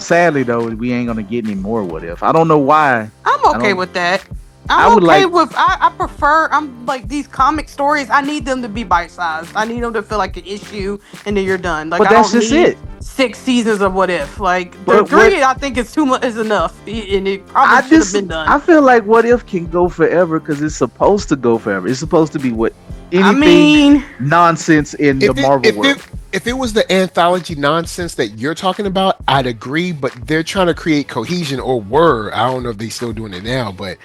sadly though, we ain't gonna get any more. What if? I don't know why. I'm okay don't- with that. I I'm would okay like- with. I prefer. I'm like these comic stories. I need them to be bite sized. I need them to feel like an issue, and then you're done. Like But I that's don't just need it. 6 seasons of What If. Like the But 3, I think is too much. Is enough, and it probably should have been done. I feel like What If can go forever because it's supposed to go forever. It's supposed to be what I anything mean, nonsense in the If it Marvel if world. it if it was the anthology nonsense that you're talking about, I'd agree. But they're trying to create cohesion, or were. I don't know if they're still doing it now, but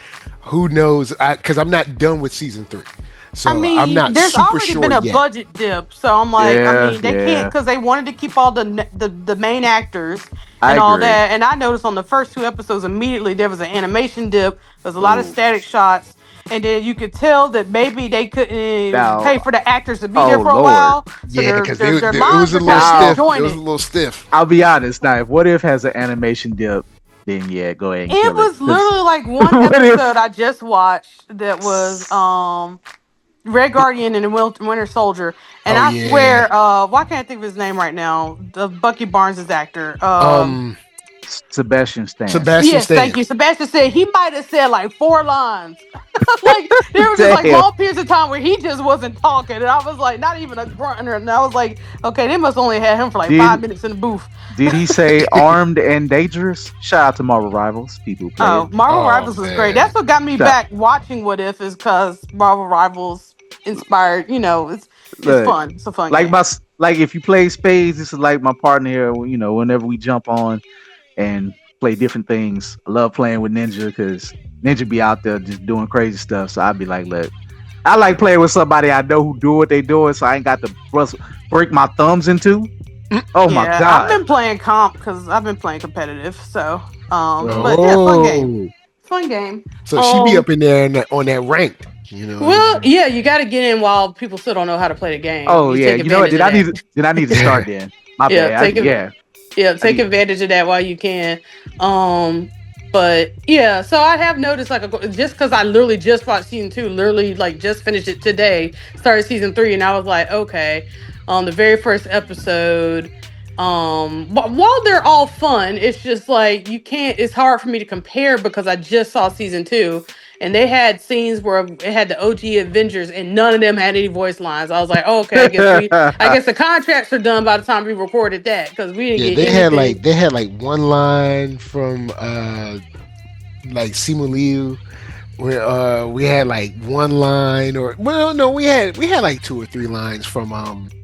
who knows? Because I'm not done with season 3, I so I'm mean, not there's super already sure been a yet. budget dip, so I'm like, I Yeah, mean, they can't yeah, because they wanted to keep all the main actors I and all agree. that. And I noticed on the first 2 episodes, immediately there was an animation dip. There's a lot of Oh, static shots, and then you could tell that maybe they couldn't pay now, for the actors to be there oh for a Lord. while, so Yeah, because their it was lines a are little kind of Now, stiff. It was a disjointed. little stiff. I'll be honest. Now, if What If has an animation dip, then yeah, go ahead and It kill it. was Because literally like one What episode If? I just watched that was Red Guardian and the Winter Soldier, and Oh I yeah. swear, why can't I think of his name right now? The Bucky Barnes' actor. Um, Sebastian Stan. Sebastian Yes, thank Stan. you. Sebastian said he might have said like 4 lines. Like there were just like Damn. long periods of time where he just wasn't talking, and I was like, not even a grunt, and I was like, okay, they must only had him for like Did 5 minutes in the booth. did he say armed and dangerous? Shout out to Marvel Rivals, people who play it. Oh, Marvel Oh Rivals was great. man. That's what got me Shout, back watching What If is because Marvel Rivals inspired. It's look, fun. It's a fun like game. like if you play spades, this is like my partner here. Whenever we jump on and play different things, I love playing with Ninja because Ninja be out there just doing crazy stuff. So I'd be like, look, I like playing with somebody I know who do what they doing, so I ain't got to break my thumbs into. Oh my Yeah, I've god. been playing comp because I've been playing competitive. So, but yeah, fun game. Oh, Fun game. so she be Um, up in there on that ranked. well, yeah, you got to get in while people still don't know how to play the game. Oh You yeah, take you know what? advantage of that. Did I need to start then? My Yeah, bad. Yeah, I take need. advantage of that while you can. Um, but yeah, so I have noticed like just because I literally just watched season 2, literally like just finished it today, started season 3, and I was like, okay, the very first episode. But while they're all fun, it's just like you can't. It's hard for me to compare because I just saw season 2, and they had scenes where it had the OG Avengers, and none of them had any voice lines. I was like, oh, okay, I guess the contracts are done by the time we recorded that because we didn't Yeah, get anything. they had like one line from like Simu Liu, where we had like one line, or well no, we had like 2 or 3 lines from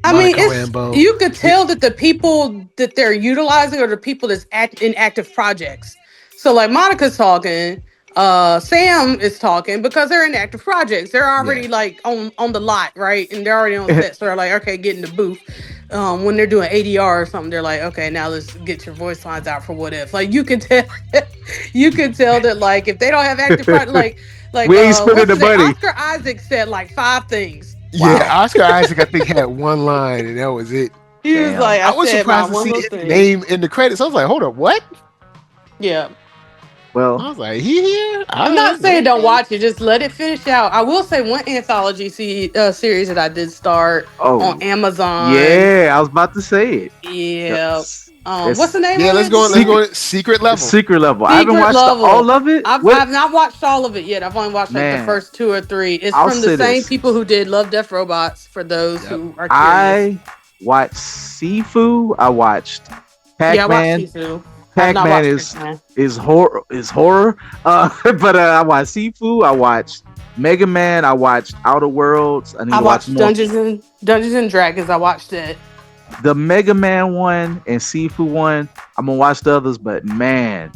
I mean, Monica it's Rambo. you could tell that the people that they're utilizing are the people that's in active projects. So like Monica's talking, Sam is talking because they're in active projects. They're Yeah. already like on the lot, right? And they're already on set. So they're like, okay, get in the booth. When they're doing ADR or something, they're like, okay, now let's get your voice lines out for What If. Like you can tell, you can tell that like if they don't have active projects, like We ain't spending what's the his name? money. Oscar Isaac said like 5 things. Yeah, Wow. Oscar Isaac, I think, had one line, and that was it. He was Damn. like, I I was said my surprised to one see little his thing. name in the credits. I was like, hold up, what? Yeah. I Well, was like, he here? I'm not saying don't watch it, just let it finish out. I will say one anthology series that I did start on oh Amazon. yeah, I was about to say it. Yeah. That's, What's the name Yeah, of let's it? go. Let's secret go. Secret level. secret level. I haven't Secret watched all Level. of it. I've What not watched all of it yet. I've only watched like the man? first 2 or 3. It's I'll from the say same this. people who did Love, Death, Robots. For those Yep. who are curious. I watched Sifu. I watched Yeah, I watched Pac-Man. Sisu. I've not Pac-Man watched Pac-Man. is horror. But I watched Sifu. I watched Mega Man. I watched Outer Worlds. I need I to watch watched more. Dungeons and Dragons. I watched it. The Mega Man one and Sifu one. I'm gonna watch the others, but man,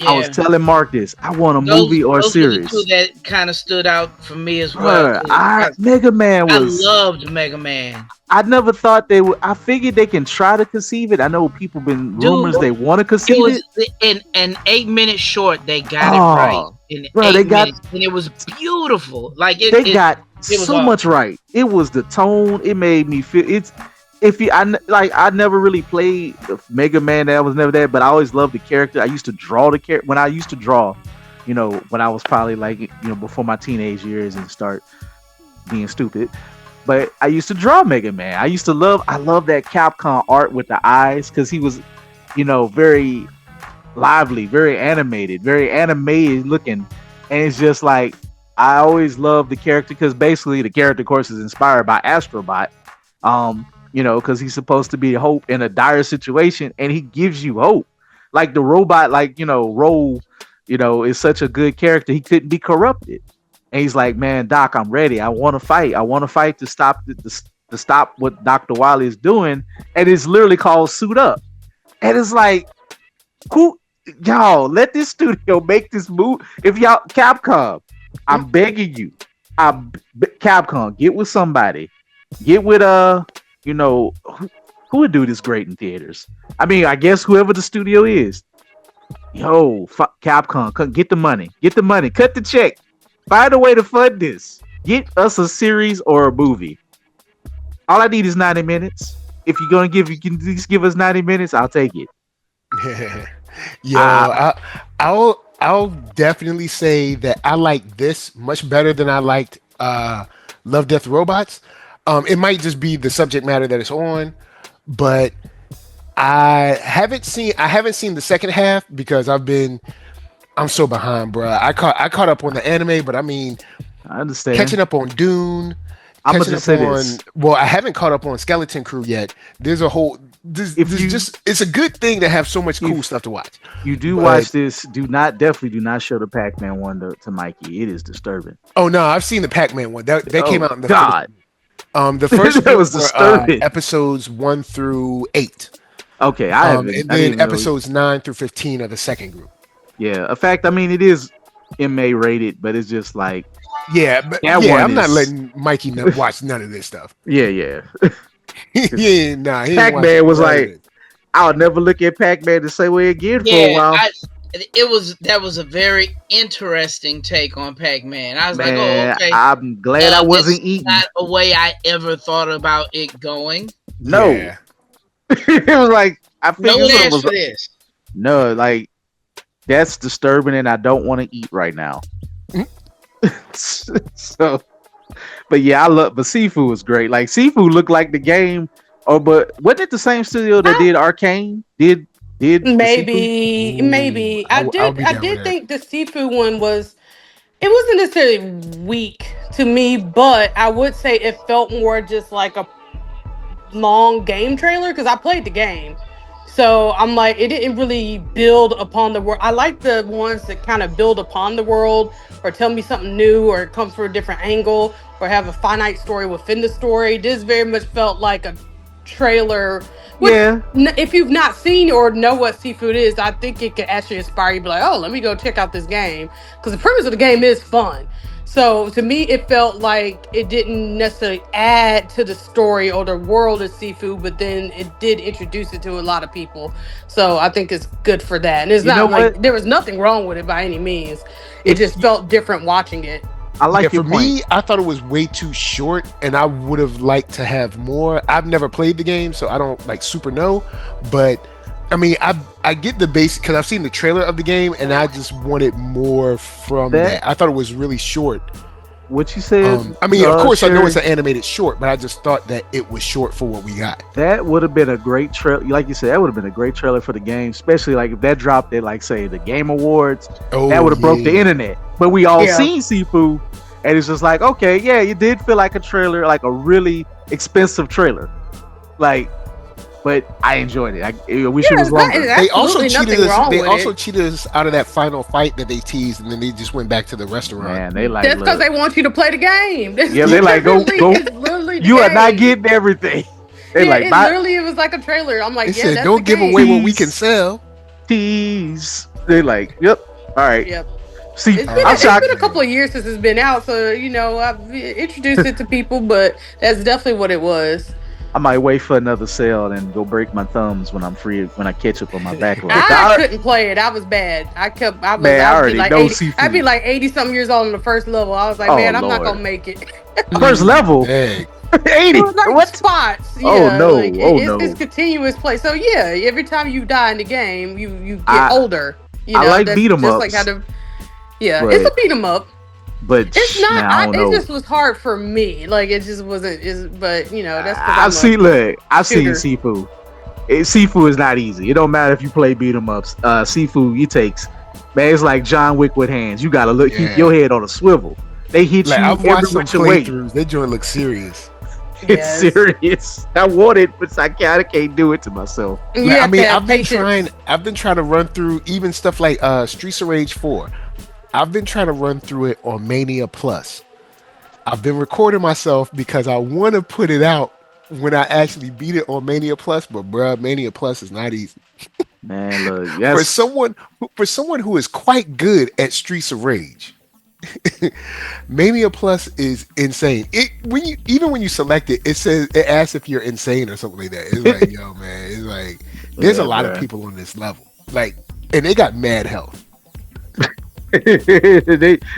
I was Yeah, telling Mark this. I want a those movie or a those were the two series. that kind of stood out for me as well. Bruh, Mega Man I was. loved Mega Man, I never thought they would. I figured they can try to conceive it. I know people been dude. rumors they want to It conceive was it. in an 8 minute short. They got it right Oh, in bro, eight they got minutes, and it was beautiful. Like they got it was so much right. It was the tone. It made me feel it's. If you, I never really played the Mega Man. That was never that, but I always loved the character. I used to draw the character when I used to draw. When I was probably like before my teenage years and start being stupid. But I used to draw Mega Man. I love that Capcom art with the eyes because he was, very lively, very animated looking, and it's just like I always loved the character because basically the character, of course, is inspired by Astrobot. Because he's supposed to be hope in a dire situation, and he gives you hope. Like the robot, Ro, is such a good character. He couldn't be corrupted. And he's like, "Man, Doc, I'm ready. I want to fight. I want to fight to stop to stop what Dr. Wily is doing." And it's literally called Suit Up. And it's like, who y'all let this studio make this move? If y'all Capcom, I'm begging you, Capcom, get with somebody. Get with who would do this great in theaters? I mean, I guess whoever the studio is. Yo, Capcom, get the money. Get the money. Cut the check. Find a way to fund this. Get us a series or a movie. All I need is 90 minutes. If you're gonna you can at least give us 90 minutes, I'll take it. Yo, I'll definitely say that I like this much better than I liked Love, Death, Robots. It might just be the subject matter that it's on, but I haven't seen the second half because I'm so behind, bro. I caught up on the anime, but I mean, I understand. Catching up on Dune. I'm gonna just say this. Well, I haven't caught up on Skeleton Crew yet. There's a whole. It's a good thing to have so much cool stuff to watch. You do watch this. Definitely do not show the Pac-Man one to Mikey. It is disturbing. Oh no, I've seen the Pac-Man one. That came out in the God. The first that was disturbing. Episodes 1 through 8. Okay, and then episodes 9 through 15 are the second group. Yeah, in fact, I mean it is MA rated, but it's just like I'm not letting Mikey watch none of this stuff. Yeah. Pac-Man was like, I'll never look at Pac-Man the same way again for a while. That was a very interesting take on Pac-Man. I was like, oh, okay. I'm glad I wasn't eating. Not a way I ever thought about it going. No. Yeah. It was like I figured no one for this. No, like that's disturbing, and I don't want to eat right now. So, but yeah, but Sifu was great. Like Sifu looked like the game. But wasn't it the same studio that did Arcane? Did maybe I did think the Sifu one it wasn't necessarily weak to me, but I would say it felt more just like a long game trailer because I played the game. So I'm like, it didn't really build upon the world. I like the ones that kind of build upon the world or tell me something new or come from a different angle or have a finite story within the story. This very much felt like a trailer. If you've not seen or know what Seafood is, I think it could actually inspire you to be like, oh, let me go check out this game. Because the premise of the game is fun. So to me, it felt like it didn't necessarily add to the story or the world of Seafood, but then it did introduce it to a lot of people. So I think it's good for that. And it's not like there was nothing wrong with it by any means. It just felt different watching it. I like your for point. Me, I thought it was way too short, and I would have liked to have more. I've never played the game, so I don't like super know. But I mean, I get the basic because I've seen the trailer of the game, and I just wanted more from that. I thought it was really short. What you said? I mean, of course, Sherry, I know it's an animated short, but I just thought that it was short for what we got. That would have been a great trailer. Like you said, that would have been a great trailer for the game, especially like if that dropped at like say the Game Awards. That would have broke the internet. But we all seen Sifu, and it's just like, okay, yeah, it did feel like a trailer, like a really expensive trailer, like. But I enjoyed it. I wish it was longer. They also cheated us out of that final fight that they teased, and then they just went back to the restaurant. Man, they like that's because they want you to play the game. They like go. You are not getting everything. They like literally it was like a trailer. I'm like, they said, don't give away what we can sell. Tease. They like, yep. All right. Yep. See, it's been a couple of years since it's been out, so I've introduced it to people, but that's definitely what it was. I might wait for another sale and go break my thumbs when I'm free when I catch up on my backlog. I couldn't play it. I was bad. I'd be like 80 something years old on the first level. I was like, I'm not gonna make it. First level? 80. What spots? Yeah, no. It's continuous play. So yeah, every time you die in the game, you get older. I like beat 'em ups. It's a beat 'em up. But it's not. It just was hard for me. Like it just wasn't. But that's. I've seen Sifu. Sifu is not easy. It don't matter if you play beat 'em ups. Sifu, it takes. Man, it's like John Wick with hands. You gotta keep your head on a swivel. They hit like, you I've watched some playthroughs. That joint looks serious. It's serious. I want it, but I can't do it to myself. I've been trying to run through even stuff like Streets of Rage 4. I've been trying to run through it on Mania Plus. I've been recording myself because I want to put it out when I actually beat it on Mania Plus, but bruh, Mania Plus is not easy. Man, look, For yes, someone who is quite good at Streets of Rage, Mania Plus is insane. When you select it, it asks if you're insane or something like that. It's like, yo, man, it's like there's a yeah, lot of bruh. people on this level. Like, and they got mad health.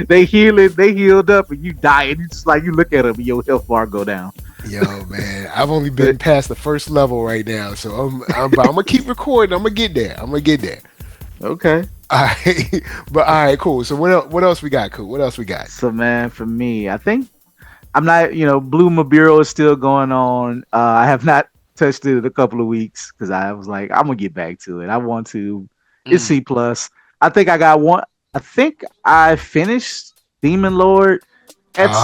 they healed up, and you die, and it's like you look at them, and your health bar go down. Yo, man, I've only been past the first level right now, so I'm gonna keep recording. I'm gonna get there. Okay. All right, but all right, cool. So what else we got? Cool. What else we got? So, man, for me, I think I'm not. Blue Mabiro is still going on. I have not touched it in a couple of weeks because I was like, I'm gonna get back to it. I want to. It's C plus. I think I got one. I think I finished Demon Lord. That's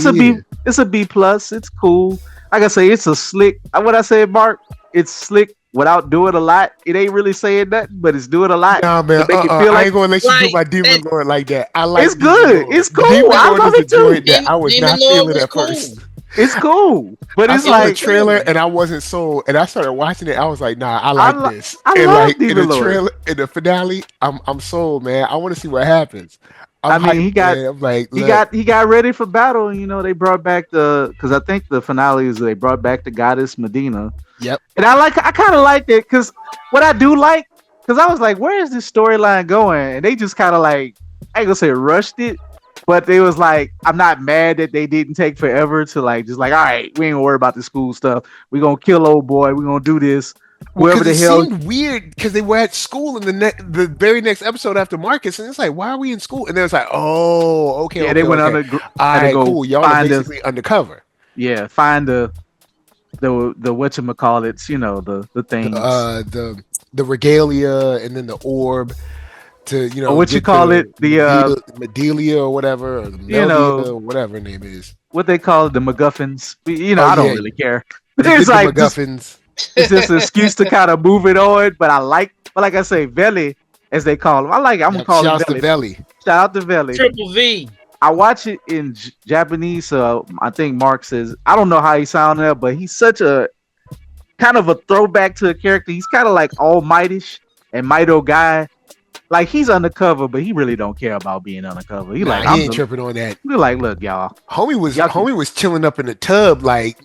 a B. It's a B plus. It's cool. Like I say, it's a slick. What I said, Mark. It's slick without doing a lot. It ain't really saying nothing, but it's doing a lot. Nah, man. to make it feel I like ain't gonna let you do Like, my Demon Lord like that. I like it's Demon good. Lord. It's cool. Demon I Lord love is it a too. joint that I was Demon not Lord feeling was at cool. first. It's cool, but I it's saw like the trailer and I wasn't sold, and I started watching it. I was like, "Nah, I like this." I And love like in Demon the Lord. trailer, in the finale, I'm sold, man. I want to see what happens. I I'm mean, hyped, he got man. I'm like, he look, got ready for battle. And, they brought back because I think the finale is they brought back the goddess Medina, yep. and I kind of liked it because what I do like because I was like, where is this storyline going? And they just kind of like I ain't gonna say rushed it, but they was like, I'm not mad that they didn't take forever to like just like, all right, we ain't gonna worry about the school stuff. We gonna kill old boy. We gonna do this. Well, Whoever because the it hell. seemed weird because they were at school in the very next episode after Marcus, and it's like, why are we in school? And then it's like, oh, okay, Yeah, okay, they went okay. All had to right, go cool. Y'all are find basically undercover. find the whatchamacallits, the The things. the regalia and then the orb to Or what you get call it, the the Medelia or whatever, or the you Meldia know, or whatever her name is. what they call it, the MacGuffins. Oh I don't yeah, really care. just It's get the like just MacGuffins. it's just an excuse to kind of move it on. But like I say, Veli, as they call him. I'm gonna Yep, call him shouts to Veli. Veli. Shout out to Veli. Triple V. I watch it in Japanese, so I think Mark says I don't know how he sounded there, but he's such a kind of a throwback to a character. He's kind of like All Mightish and Mighto guy. Like he's undercover, but he really don't care about being undercover. He like He ain't tripping on that. We're like, look, y'all. Homie was chilling up in the tub like.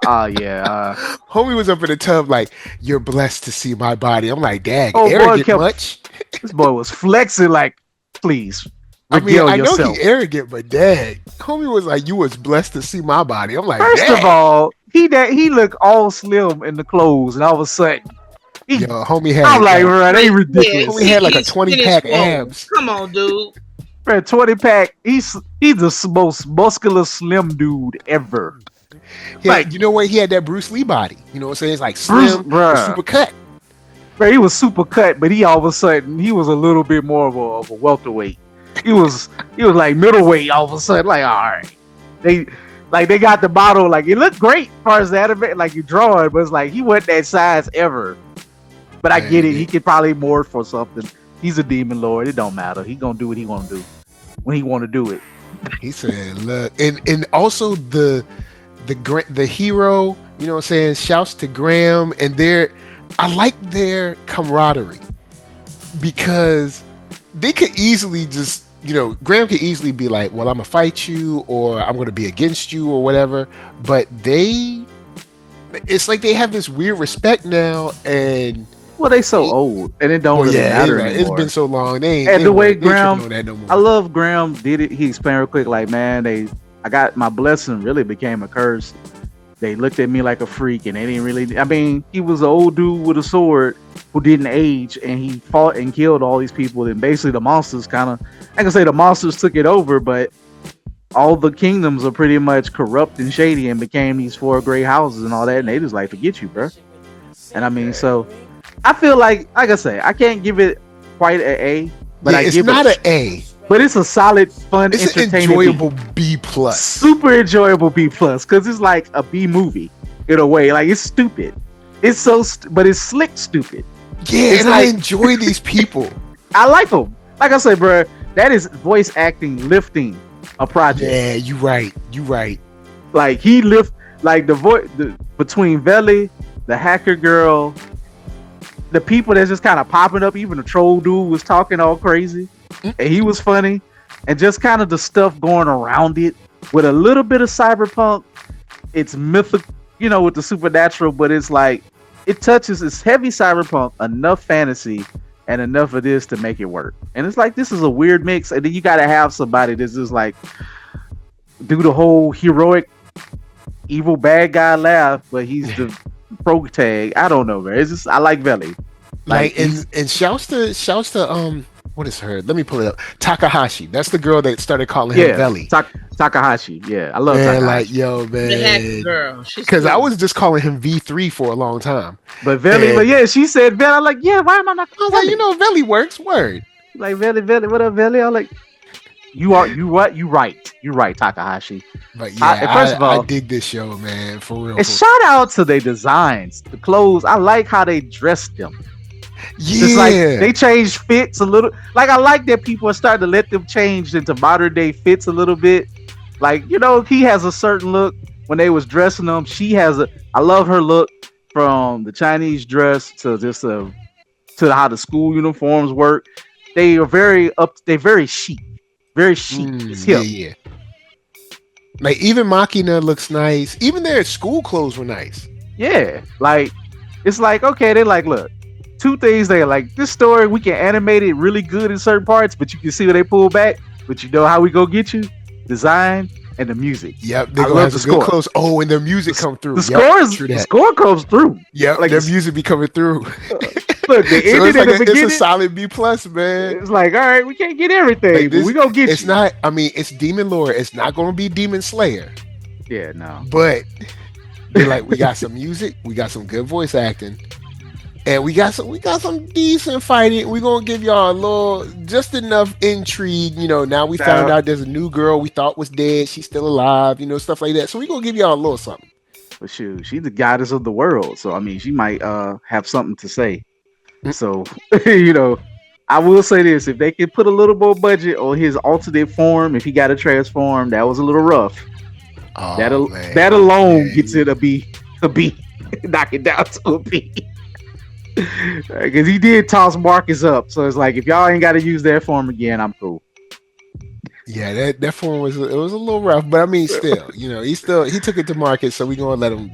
Yeah. Homie was up in the tub like, you're blessed to see my body. I'm like, dang, Oh, boy, arrogant much? This boy was flexing like, please. I mean, I know yourself. he arrogant, but dang, homie was like, you was blessed to see my body. I'm like, First dang. of all, he looked all slim in the clothes, and all of a sudden, homie had. I'm like, bro, they ridiculous. Homie had like a 20-pack abs. Come on, dude. Bro, 20-pack. He's the most muscular slim dude ever. Like, you know what? He had that Bruce Lee body. You know what I'm saying? It's like slim, super cut. Bro, he was super cut, but he all of a sudden he was a little bit more of a welterweight. He was like middleweight all of a sudden. Like, all right, they got the bottle. Like, it looked great as far as the anime, like you draw it, but it's like he wasn't that size ever. But I get it. He could probably morph for something. He's a demon lord. It don't matter. He gonna do what he want to do when he want to do it. He said, "Look," and also the hero. You know what I'm saying? Shouts to Graham and I like their camaraderie because they could easily just, Graham could easily be like, well, I'm gonna fight you or I'm gonna be against you or whatever. But it's like they have this weird respect now, and well, they so old and it don't really matter anymore. It's been so long. The way Graham, no I love Graham did it. He explained real quick, like, man, I got my blessing really became a curse. They looked at me like a freak, and they didn't really. I mean, he was an old dude with a sword who didn't age, and he fought and killed all these people. And basically, the monsters I can say the monsters took it over, but all the kingdoms are pretty much corrupt and shady, and became these 4 great houses and all that. And they just like, forget you, bro. And I mean, so I feel like I say, I can't give it quite an A, but it's not an A. But it's a solid, fun, entertaining, enjoyable B+. Super enjoyable B+, because it's like a B movie in a way. Like, it's stupid. It's so, but it's slick stupid. Yeah, and I enjoy these people. I like them. Like I said, bro, that is voice acting lifting a project. Yeah, you right. You right. Like he lift like the voice between Veli, the hacker girl, the people that's just kind of popping up. Even the troll dude was talking all crazy, and he was funny, and just kind of the stuff going around it with a little bit of cyberpunk. It's mythical, you know, with the supernatural, but it's like it touches. It's heavy cyberpunk, enough fantasy, and enough of this to make it work. And it's like this is a weird mix, and then you got to have somebody that's just like do the whole heroic evil bad guy laugh, but he's the pro tag. I don't know, man. It's just I like Veli. Like and shouts to what is her? Let me pull it up. Takahashi. That's the girl that started calling him Veli. Takahashi. Yeah, I love man, Takahashi. like yo, man. The hacker girl. Because I was just calling him V3 for a long time. But Veli, but yeah, she said Veli. I'm like, yeah, why am I not? I was like, you know, Veli works. Word. Like Veli, what up, Veli? I'm like, you right, Takahashi. But yeah, first of all, I dig this show, man, for real. And shout out to their designs, the clothes. I like how they dressed them. Yeah, it's like they changed fits a little. Like I like that people are starting to let them change into modern day fits a little bit. Like, you know, he has a certain look when they was dressing him. She has I love her look from the Chinese dress to just to how the school uniforms work. They are very chic. Very chic. It's hip. Yeah. Like even Machina looks nice. Even their school clothes were nice. Yeah. Like it's like, okay, they like, look, two things. They like this story, we can animate it really good in certain parts, but you can see where they pull back. But you know how we go get you? Design and the music. Yep, they gonna have some good clothes. Oh, and their music come through. The score comes through. Yeah, like their music be coming through. Look, the ending at the beginning, it's a solid B+, man. It's like, all right, we can't get everything, like but we gonna get it's not. I mean, it's Demon Lord. It's not gonna be Demon Slayer. Yeah, no. But they're like, we got some music, we got some good voice acting, and we got some decent fighting. We're gonna give y'all a little, just enough intrigue. You know, now we found out there's a new girl we thought was dead. She's still alive. You know, stuff like that. So we're gonna give y'all a little something. But shoot, she's the goddess of the world, so I mean, she might have something to say. So, you know, I will say this: if they could put a little more budget on his alternate form, if he got to transform, that was a little rough. Oh, that alone gets it a B, knock it down to a B. Because he did toss Marcus up, so it's like if y'all ain't got to use that form again, I'm cool. Yeah, that form was a little rough, but I mean, still, you know, he took it to market, so we gonna let him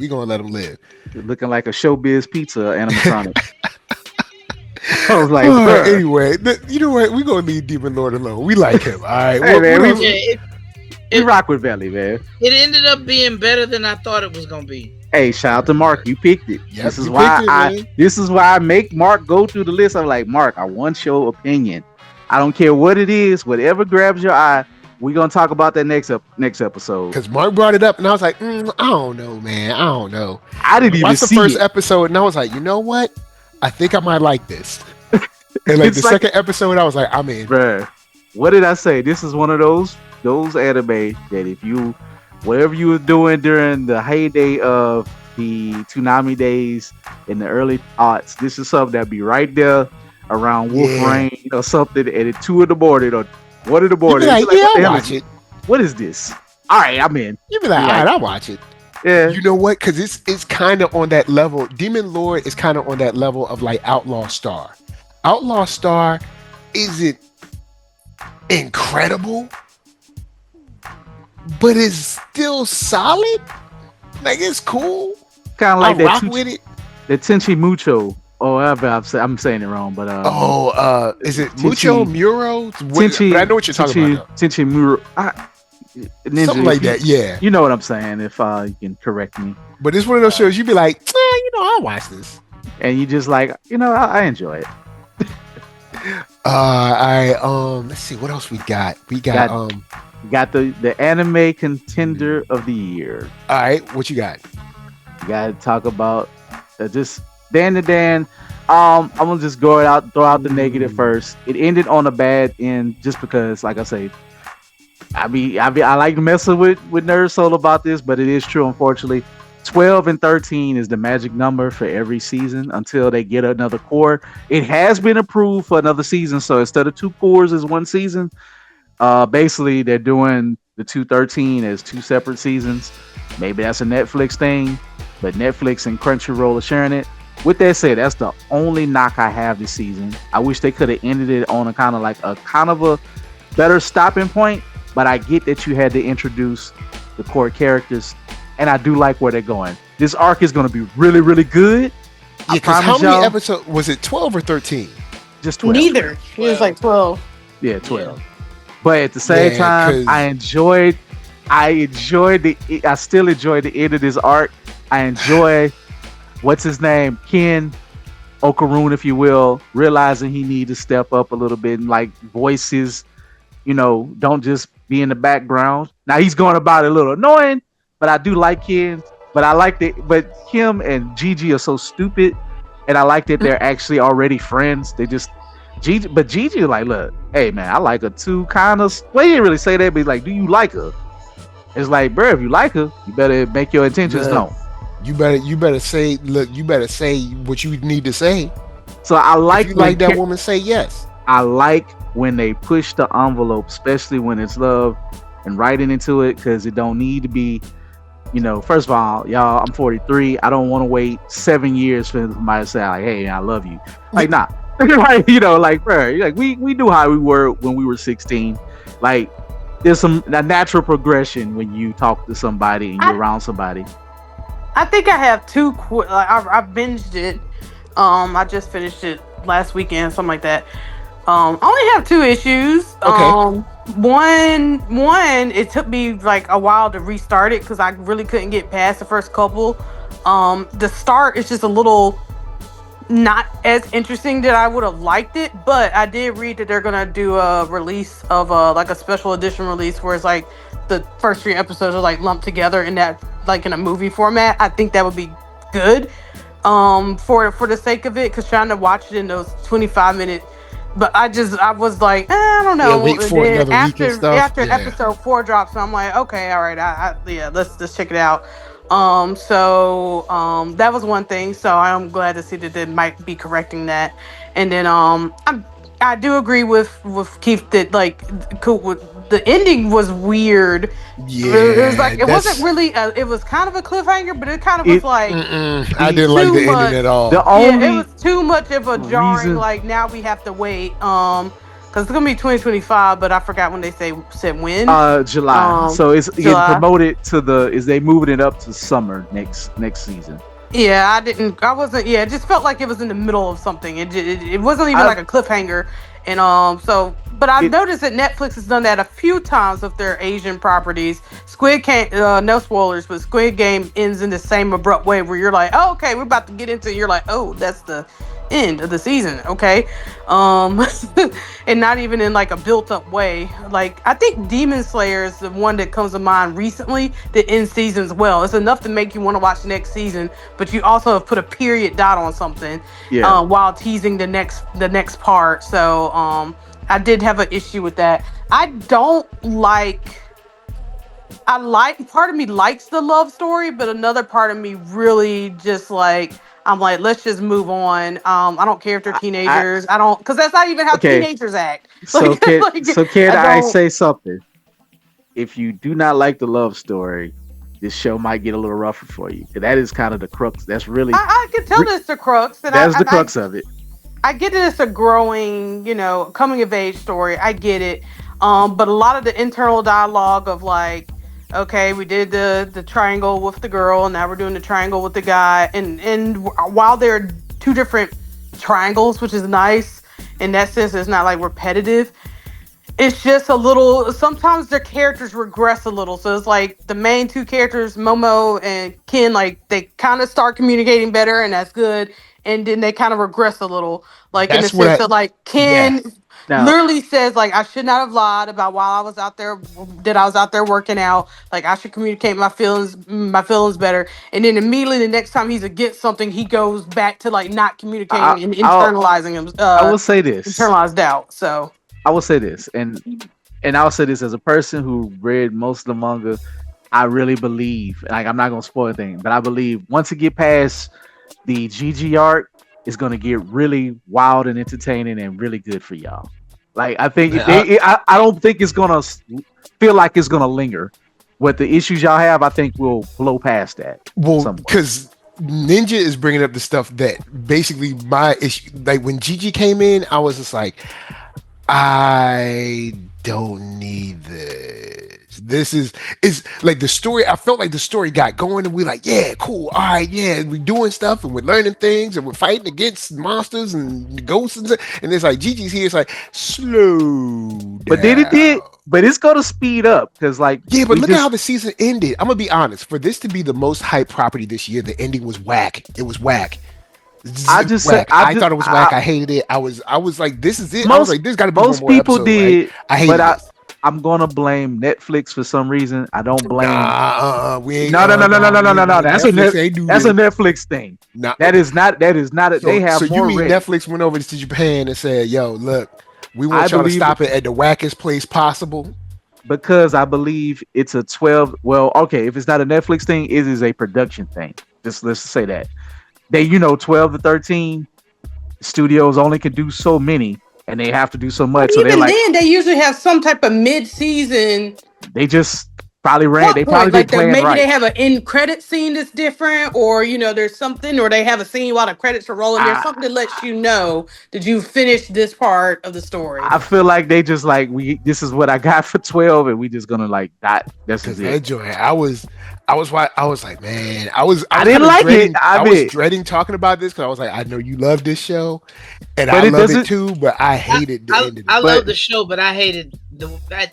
live. Looking like a Showbiz Pizza animatronic. I was like, anyway, you know what? We gonna leave Demon Lord alone. We like him. All right, hey, man, we rock with Valley, man. It ended up being better than I thought it was gonna be. Hey, shout out to Mark. You picked it. Yep, this is why I make Mark go through the list. I'm like, Mark, I want your opinion. I don't care what it is, whatever grabs your eye. We're gonna talk about that next episode. Because Mark brought it up, and I was like, I don't know, man. I don't know. I didn't even see the first episode, and I was like, you know what? I think I might like this. And like the second episode, I was like, I'm in. Bruh, what did I say? This is one of those anime that if you, whatever you were doing during the heyday of the Toonami days in the early aughts, this is something that'd be right there around Wolf Rain or something, and at 2 in the morning or 1 in the morning. Like, I'll watch it. What is this? All right, I'm in. You'd be like, all right, I'll watch it. Yeah. You know what? Because it's kind of on that level. Demon Lord is kind of on that level of like Outlaw Star. Outlaw Star isn't incredible, but it's still solid. Like, it's cool. Kind of like I rock with it. The Tenchi Mucho. Oh, I'm saying it wrong, but is it Mucho Muro? Tenchi, but I know what you're talking about. Tenchi Muro. Ninja, something like that, yeah. You know what I'm saying, if you can correct me. But it's one of those shows you'd be like, I'll watch this. And you just like, I enjoy it. Let's see, what else we got? We got the anime contender of the year. All right, what you got? You gotta talk about just DandaDan. I'm gonna just throw out the negative first. It ended on a bad end just because, like I say, I like messing with NERDSoul about this, but it is true, unfortunately. 12 and 13 is the magic number for every season until they get another core. It has been approved for another season, so instead of two cores as one season, basically they're doing the 213 as two separate seasons. Maybe that's a Netflix thing, but Netflix and Crunchyroll are sharing it. With that said, that's the only knock I have this season. I wish they could have ended it on a kind of a better stopping point, but I get that you had to introduce the core characters, and I do like where they're going. This arc is going to be really, really good. Yeah, because how many episodes was it? 12 or 13? Just 12. Neither. It was like 12. Yeah, 12. Yeah. But at the same time, I still enjoyed the end of this arc. I enjoy what's his name, Ken Okarun, if you will, realizing he need to step up a little bit and like voices, don't just be in the background. Now he's going about it a little annoying, but I do like Ken. But I like that. But Kim and Gigi are so stupid, and I like that they're actually already friends. They just Gigi, but Gigi like, look, hey man, I like her too, kind of. Well, he didn't really say that, but he's like, do you like her? It's like, bro, if you like her, you better make your intentions known. You better say, look, you better say what you need to say. So I like, if you like that woman, say yes. I like when they push the envelope, especially when it's love and writing into it, because it don't need to be, first of all, y'all, I'm 43. I don't want to wait 7 years for somebody to say like, hey, I love you. Like, nah. Like, bro, like we knew how we were when we were 16. Like, there's a natural progression when you talk to somebody and you're around somebody. I think I have two. I binged it. I just finished it last weekend, something like that. I only have two issues. Okay. One, it took me like a while to restart it because I really couldn't get past the first couple. The start is just a little not as interesting that I would have liked it, but I did read that they're gonna do a release of like a special edition release where it's like the first 3 episodes are like lumped together in that, like in a movie format. I think that would be good for the sake of it, because trying to watch it in those 25-minute, but I was like, I don't know. Wait for another week and stuff. After episode 4 drops, I'm like, okay, all right, let's check it out. So that was one thing. So I'm glad to see that they might be correcting that. And then I do agree with Keith that like the ending was weird. Yeah, it was like it wasn't really. It was kind of a cliffhanger, but it kind of was like I didn't like the ending at all. It was too much of a jarring. Like now we have to wait. Because it's gonna be 2025, but I forgot when they said when. July. So it's getting promoted to they moving it up to summer next season. Yeah, I wasn't. Yeah, it just felt like it was in the middle of something. It wasn't even like a cliffhanger, and so. But I've noticed that Netflix has done that a few times with their Asian properties. Squid Game, no spoilers, but Squid Game ends in the same abrupt way where you're like, oh, okay, we're about to get into it. You're like, oh, that's the end of the season, okay? And not even in like a built-up way. Like, I think Demon Slayer is the one that comes to mind recently that ends seasons well. It's enough to make you want to watch the next season, but you also have put a period dot on something while teasing the next part. So, I did have an issue with that. Part of me likes the love story, but another part of me really just like, I'm like, let's just move on. I don't care if they're teenagers. Because that's not even how teenagers act. So can I say something? If you do not like the love story, this show might get a little rougher for you. That is kind of the crux. That's really I can tell that's the crux. And that's the crux of it. I get it. It's a growing, coming of age story. I get it. But a lot of the internal dialogue of like, okay, we did the triangle with the girl, and now we're doing the triangle with the guy. And while they're 2 different triangles, which is nice in that sense, it's not like repetitive. It's just a little, sometimes their characters regress a little. So it's like the main 2 characters, Momo and Ken, like they kind of start communicating better, and that's good. And then they kind of regress a little, like in the sense of like Ken literally says like, I should not have lied about while I was out there, that I was out there working out. Like I should communicate my feelings better. And then immediately the next time he's against something, he goes back to like not communicating and internalizing him. I will say this: internalized doubt. So I will say this, and I'll say this as a person who read most of the manga I really believe, like, I'm not gonna spoil anything, but I believe once it get past the GG arc, it's gonna get really wild and entertaining and really good for y'all. Like, I think Man, I don't think it's gonna feel like it's gonna linger. What the issues y'all have, I think we'll blow past that. well, somewhat. because Ninja is bringing up the stuff that basically my issue. Like when Gigi came in, I was just like, I don't need this. This is like the story. I felt like the story got going, and we're like, yeah, cool, all right, yeah, we're doing stuff, and we're learning things, and we're fighting against monsters and ghosts, and it's like Gigi's here. It's like slow down. But then it did. But it's gonna speed up because, like, Yeah, but look at how the season ended. I'm gonna be honest. For this to be the most hyped property this year, the ending was whack. It was whack. I just whack. said I thought it was whack. I hated it. I was like, this is it. I was like, there's got to be most one more people episode, did. right? I hate but this. I'm gonna blame Netflix for some reason. I don't blame. We ain't. No. That's a Netflix thing. Nah. That is not. They have so more. You mean ready. Netflix went over to Japan and said, "Yo, look, we want y'all to stop it at the wackest place possible." Because I believe it's a 12. Well, okay, if it's not a Netflix thing, it is a production thing. Just let's say that they, 12 to 13 studios only can do so many, and they have to do so much. So even then, they usually have some type of mid-season. They just probably ran. They probably like did maybe right. They have an end credit scene that's different, or there's something, or they have a scene while the credits are rolling. There's something that lets you know that you finished this part of the story. I feel like they just like this is what I got for 12, and we just gonna like that. That's just it. Joy, I was like, man, I didn't like dreading, it. I was dreading talking about this because I was like, I know you love this show, and I love it too, but I hated the ending. I love the show, but I hated I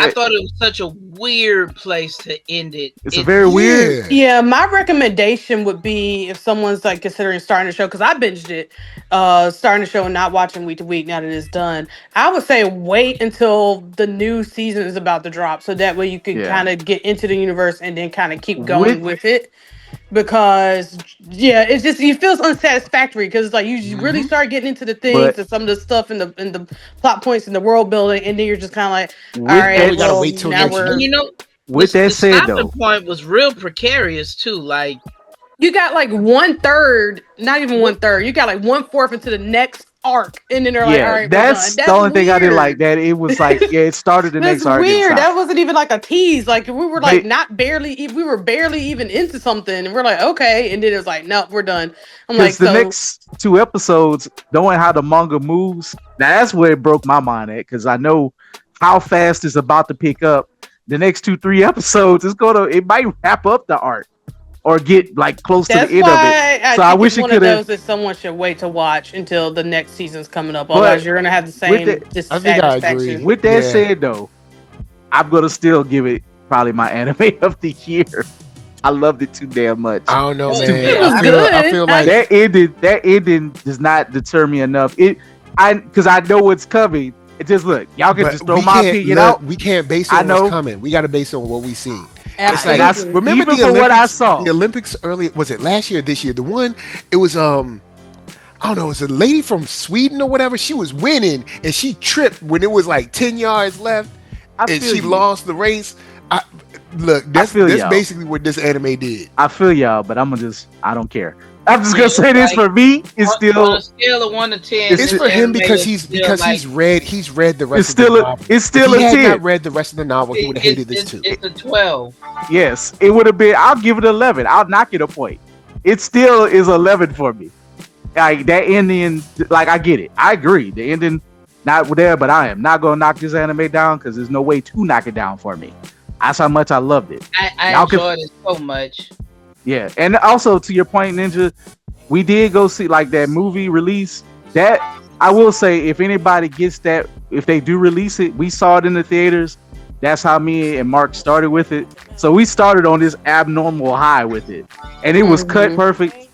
thought it was such a weird place to end it. It's very weird. Yeah, my recommendation would be if someone's like considering starting the show, because I binged it, starting the show and not watching week to week now that it's done. I would say wait until the new season is about to drop, so that way you can kind of get into the universe and then kind of keep going with it. Because it's just it feels unsatisfactory because it's like you really start getting into the things and some of the stuff and the plot points and the world building, and then you're just kind of like, all right, we gotta wait till now next year. With that said, though, point was real precarious too. Like you got like 1/3, not even 1/3. You got like 1/4 into the next arc, and then they're like, all right, that's the only thing I didn't like. That it was like, it started the next arc. Weird. That wasn't even like a tease. Like we were like we were barely even into something, and we're like, okay, and then it was like, no, we're done. I'm like, the next 2 episodes, knowing how the manga moves, now that's where it broke my mind at, because I know how fast it's about to pick up. The next 2-3 episodes, it might wrap up the arc or get like close to the end of it. So I wish it could have. That someone should wait to watch until the next season's coming up. Otherwise, you're gonna have the same dissatisfaction. I think I agree. With that said, though, I'm gonna still give it probably my anime of the year. I loved it too damn much. I don't know, man. I feel like that ending does not deter me enough. Because I know what's coming. It just look, y'all can just throw my opinion out. We can't base it on what's coming. We got to base it on what we seen. It's like, remember even the for Olympics, what I saw. The Olympics earlier, was it last year or this year? The one, it was I don't know, it was a lady from Sweden or whatever. She was winning and she tripped when it was like 10 yards left and she lost the race. That's basically what this anime did. I feel y'all, but I don't care. I'm just gonna say this, for me, it's still on a scale of 1 to 10. It's for him because he's read the rest of the novel. It's still a 10. If he had not read the rest of the novel, he would have hated this too. It's a 12. Yes, it would have been. I'll give it 11. I'll knock it a point. It still is 11 for me. Like that ending, like I get it. I agree. The ending not there, but I am not gonna knock this anime down because there's no way to knock it down for me. That's how much I loved it. I enjoyed it so much. Yeah, and also to your point, Ninja, we did go see like that movie release. That I will say, if anybody gets that, if they do release it, we saw it in the theaters. That's how me and Mark started with it. So we started on this abnormal high with it, and it was cut perfect,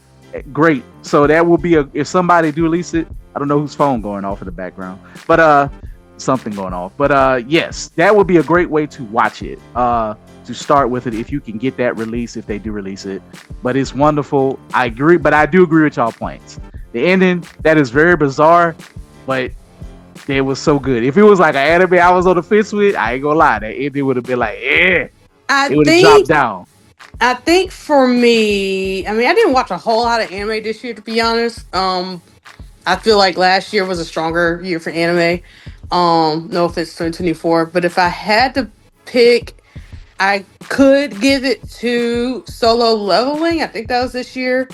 great. So that will be if somebody do release it. I don't know whose phone going off in the background, but something going off. But yes, that would be a great way to watch it. To start with it, if you can get that release, if they do release it. But it's wonderful. I agree, but I do agree with y'all points. The ending, that is very bizarre, but it was so good. If it was like an anime I was on the fence with, I ain't gonna lie, that ending would have been like, I It would have dropped think down. I think for me, I mean, I didn't watch a whole lot of anime this year, to be honest. I feel like last year was a stronger year for anime. No offense, 2024, but if I had to pick, I could give it to Solo Leveling. I think that was this year,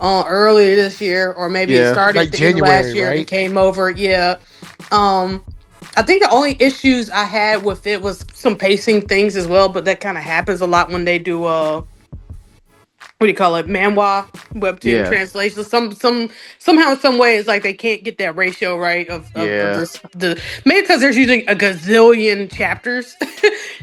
earlier this year, or maybe it Yeah. started Like at the end of last January, year and right? came over. Yeah. Um, I think the only issues I had with it was some pacing things as well, but that kind of happens a lot when they do what do you call it, manhwa webtoon Yeah. translation. Somehow in some ways like they can't get that ratio right of Yeah. this, the maybe because there's usually a gazillion chapters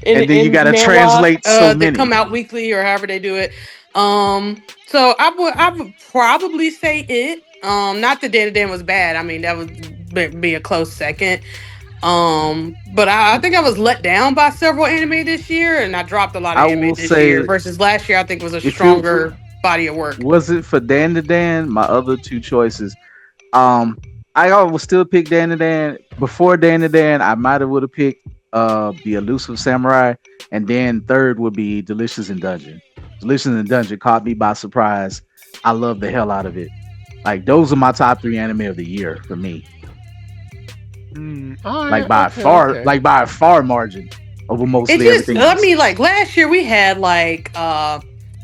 And then you in gotta manhwa translate so that come many. out weekly or however they do it. So I would probably say it. Not that DandaDan was bad. I mean that would be a close second. But I think I was let down by several anime this year, and I dropped a lot of I anime will this year say, versus last year. I think was a if it stronger body of work. was it for DandaDan, my other two choices, um, I would still pick DandaDan. Before DandaDan, I might have would have picked the Elusive Samurai, and then third would be Delicious in Dungeon. Delicious in Dungeon caught me by surprise. I love the hell out of it. Like those are my top three anime of the year for me. All Like right, by okay, far, okay. like by a far margin over It mostly just, everything I else. mean, like last year we had like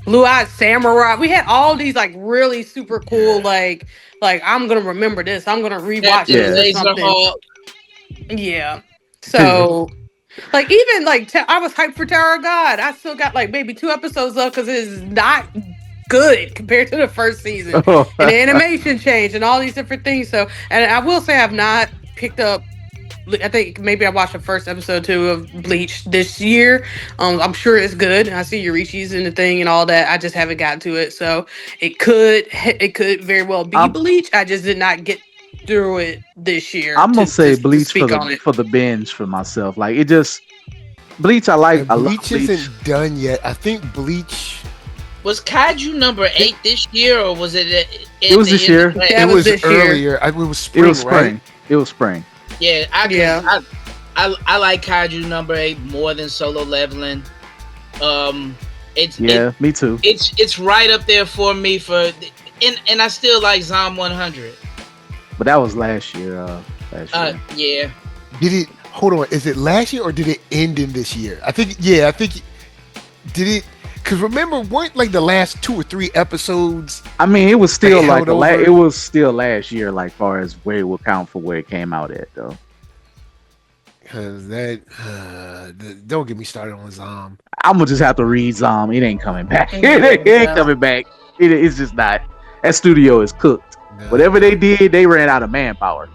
Blue Eyed Samurai. We had all these like really super cool like I'm gonna remember this. I'm gonna rewatch Captain this Yeah. or something. Laserhawk. Yeah. So like even like I was hyped for Tower of God. I still got like maybe 2 episodes left because it's not good compared to the first season, and the animation changed and all these different things. So, and I will say I've not picked up. I think maybe I watched the first episode too of Bleach this year. I'm sure it's good. I see Yurichi's in the thing and all that. I just haven't gotten to it, so it could very well be I'm Bleach. I just did not get through it this year I'm gonna say to Bleach speak on it. for the binge for myself. Like it just Bleach. And I love Bleach Bleach. isn't done yet. I think Bleach. Was Kaiju number 8 this year, or was it at It was the this end year. of last- That It was was this year. earlier. It was It spring, was spring. right? It was spring. Yeah, Yeah. I like Kaiju number 8 more than Solo Leveling. It's Yeah, me too. it's right up there for me for, and I still like Zom 100. But that was last year. Last year. Yeah. Did it? Hold on. Is it last year or did it end in this year? I think. Yeah, I think. Did it? Because remember, weren't like the last 2 or 3 episodes? I mean, it was still They like held over. it was still last year, like far as where it will count for where it came out at though. Because that. Don't get me started on Zom. I'm gonna just have to read Zom. It ain't coming back. Ain't It coming ain't back. coming back. It's just not. That studio is cooked. Whatever they did, they ran out of manpower.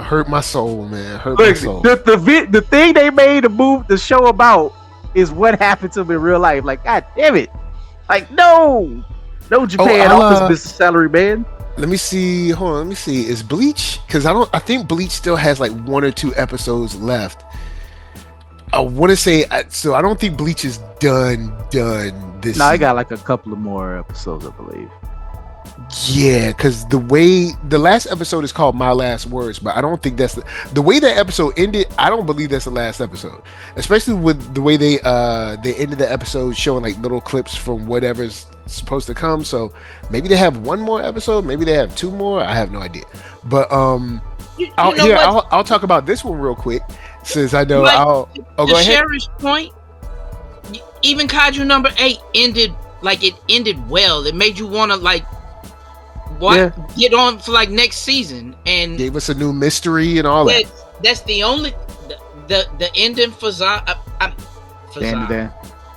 Hurt my soul, man. Hurt my Look, soul. the thing they made the show about is what happened to them in real life. Like, god damn it! Like, no Japan I'll, office business salary, man. Let me see. Hold on. Let me see. Is Bleach? Because I think Bleach still has like 1 or 2 episodes left. I want to say. So I don't think Bleach is done this. No, I season. got like a couple of more episodes, I believe. Yeah, because the way the last episode is called My Last Words, but I don't think that's the way that episode ended. I don't believe that's the last episode, especially with the way they ended the episode showing like little clips from whatever's supposed to come. So maybe they have 1 more episode, maybe they have 2 more. I have no idea. But You I'll, know here, what? I'll talk about this one real quick since I know. Like, Go To ahead. Sherry's point, even Kaiju number 8 ended like it ended well. It made you want to like get on for like next season, and Gave us a new mystery and all that. that's the only the ending for Zom. For Zom. DandaDan.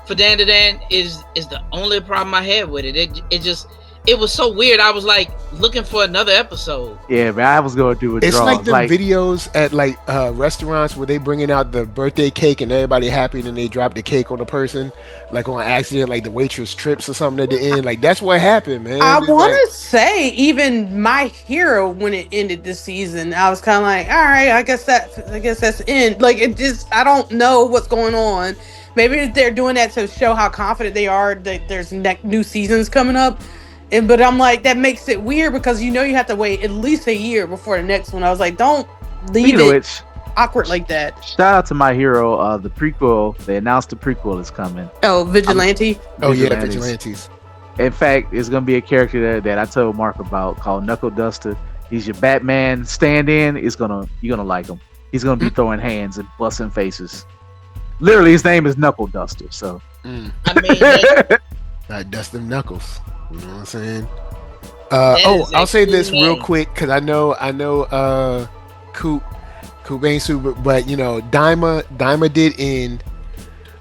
For DandaDan is the only problem I had with it. It was so weird. I was like looking for another episode. Yeah, man, I was gonna do a It's draw. like the videos at like restaurants where they bringing out the birthday cake and everybody happy, and then they drop the cake on the person, like on accident, like the waitress trips or something at the end. Like that's what happened, man. I It's want like- to say even My Hero when it ended this season, I was kind of like, all right, I guess that's the end. Like it just, I don't know what's going on. Maybe they're doing that to show how confident they are that there's new seasons coming up. But I'm like, that makes it weird because you have to wait at least a year before the next one. I was like, don't leave Speaking of it. which, awkward like that. Shout out to My Hero. The prequel. They announced the prequel is coming. Oh, Vigilante. Oh yeah, Vigilantes. Vigilantes. In fact, it's gonna be a character that I told Mark about called Knuckle Duster. He's your Batman stand-in. You're gonna like him. He's gonna be throwing hands and busting faces. Literally, his name is Knuckle Duster. So I mean, that, Dust them knuckles. You know what I'm saying? That is a I'll say cool this real name. quick because I know Coop ain't super, but you know Daima did end.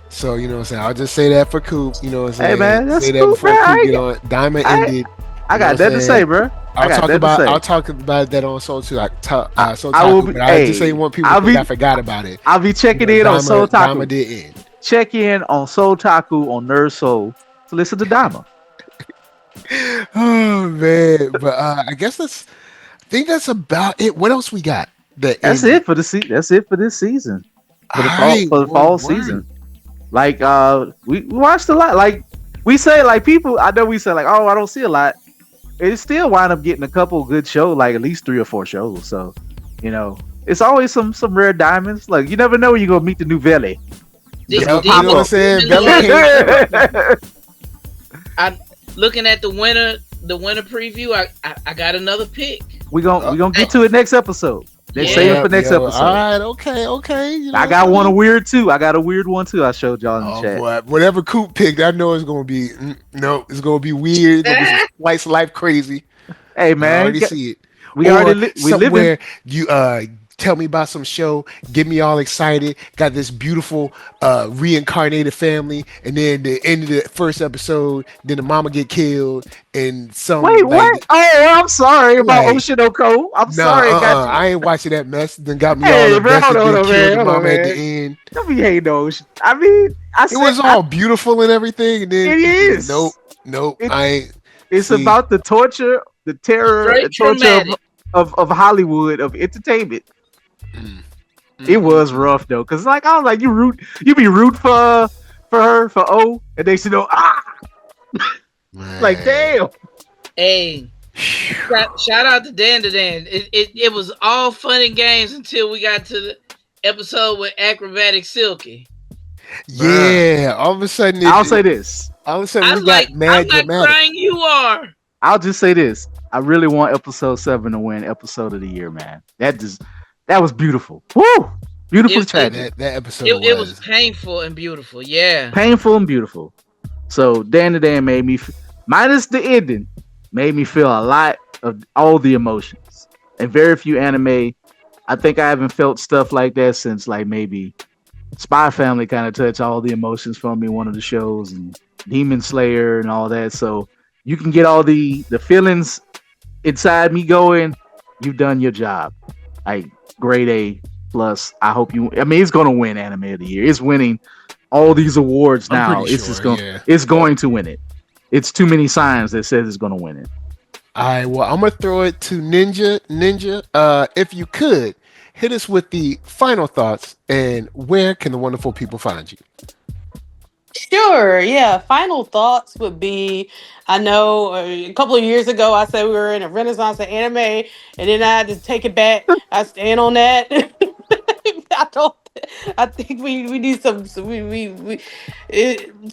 So you know what I'm saying. I'll just say that for Coop. You know what I'm saying. Hey, man, that's say that cool, before bro. Coop get on. Daima I- ended. I got know what that I'm to saying? say, bro. I'll got talk that to about say. I'll talk about that on Soul too. Soul I will Taku, be- but I hey, just ain't want people I'll to think be- I forgot about it. I'll be checking You in know, on Soul Taku. Daima did end. Check in on Soul Taku on NERDSoul to listen to Daima. Oh man, but I guess I think that's about it. What else we got? That's it for the That's it for this season. For the fall season. Like we watched a lot. Like we say, like people. I know we say like, oh, I don't see a lot. It still wind up getting a couple good shows, like at least 3 or 4 shows. So, you know, it's always some rare diamonds. Like you never know when you're gonna meet the new Vele. Did- You know did- what I'm saying? Vela came- I looking at the winter preview. I got another pick. we gonna get to it next episode. Let's Yeah. save it for next episode. All right, okay. You know I got one weird too. I got a weird one too. I showed y'all in the Oh chat. boy, whatever Coop picked, I know it's gonna be no, it's gonna be weird. It's gonna be some slice of life crazy. Hey I man, already see it. we Or already we live in. somewhere you tell me about some show, get me all excited. Got this beautiful reincarnated family, and then the end of the first episode, then the mama get killed, and some Wait, like, what? Oh, I'm sorry about Like, Ocean Oko. I'm No, sorry. Got you. I ain't watching that mess. Then got me Hey, all bro, invested. hold on, Then man, killed the hold on, mama at man. the end. Don't be hating on Ocean. I mean, It was all beautiful and everything. And then It is. Nope. It- I ain't. It's See. about the torture, the terror, Straight the torture traumatic. of Hollywood, of entertainment. It was rough though, cause like I was like, you be root for her for O, and they should know like damn. Hey, shout out to DandaDan. It was all fun and games until we got to the episode with Acrobatic Silky. Yeah. All of a sudden, I'll say this. All of a sudden, I'm we like, got mad I'm not dramatic. crying. You are. I'll just say this. I really want episode 7 to win episode of the year, man. That was beautiful. Woo! Beautiful It- tragic. That episode It was painful and beautiful. Yeah. Painful and beautiful. So DandaDan made me minus the ending, made me feel a lot of all the emotions. And very few anime. I think I haven't felt stuff like that since like maybe Spy Family kind of touched all the emotions for me, one of the shows, and Demon Slayer and all that. So you can get all the feelings inside me going. You've done your job. Like grade A plus. I hope you. I mean, it's gonna win Anime of the Year. It's winning all these awards I'm now. pretty It's just sure, going. yeah. It's going to win it. It's too many signs that says it's gonna win it. All right. Well, I'm gonna throw it to Ninja. Ninja, if you could hit us with the final thoughts, and where can the wonderful people find you? Sure. Yeah. Final thoughts would be, I know a couple of years ago I said we were in a renaissance of anime, and then I had to take it back. I stand on that. I don't. I think we need some.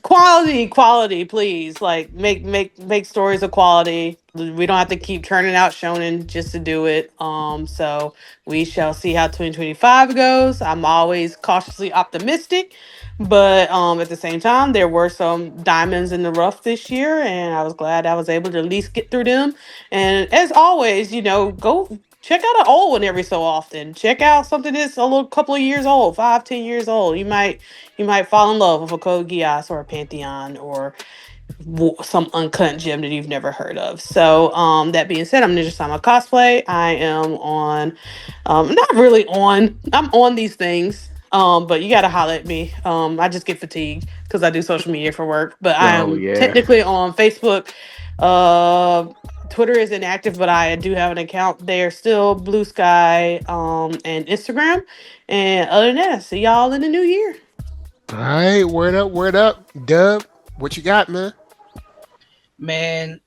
Quality, please. Like make stories of quality. We don't have to keep turning out shonen just to do it. So we shall see how 2025 goes. I'm always cautiously optimistic. But at the same time, there were some diamonds in the rough this year, and I was glad I was able to at least get through them. And as always, go check out an old one every so often. Check out something that's a little couple of years old, 5, 10 years old. You might fall in love with a Code Geass or a Pantheon or some uncut gem that you've never heard of. So that being said, I'm Ninja Sama Cosplay. I am on not really on. I'm on these things. But you gotta holler at me. I just get fatigued because I do social media for work. But I Oh, am yeah. technically on Facebook. Uh, Twitter is inactive, but I do have an account there still. Blue Sky, and Instagram. And other than that, see y'all in the new year. All right. Word up. Dub, what you got, man? Man,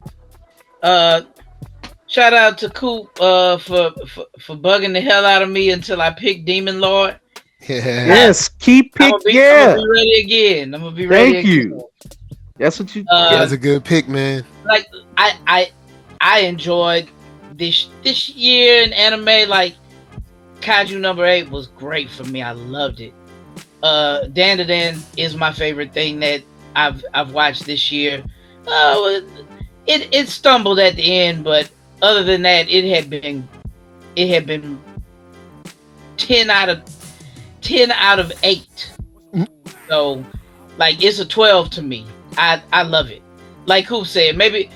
Shout out to Coop for bugging the hell out of me until I picked Demon Lord. Yeah. Yes, keep I'm pick. gonna be Yeah, ready again. I'm gonna be ready thank again. you. That's what you. That's a good pick, man. Like I enjoyed this year in anime. Like Kaiju number 8 was great for me. I loved it. DandaDan is my favorite thing that I've watched this year. It stumbled at the end, but other than that, it had been 10 out of 8. So like it's a 12 to me. I love it. Like who said, maybe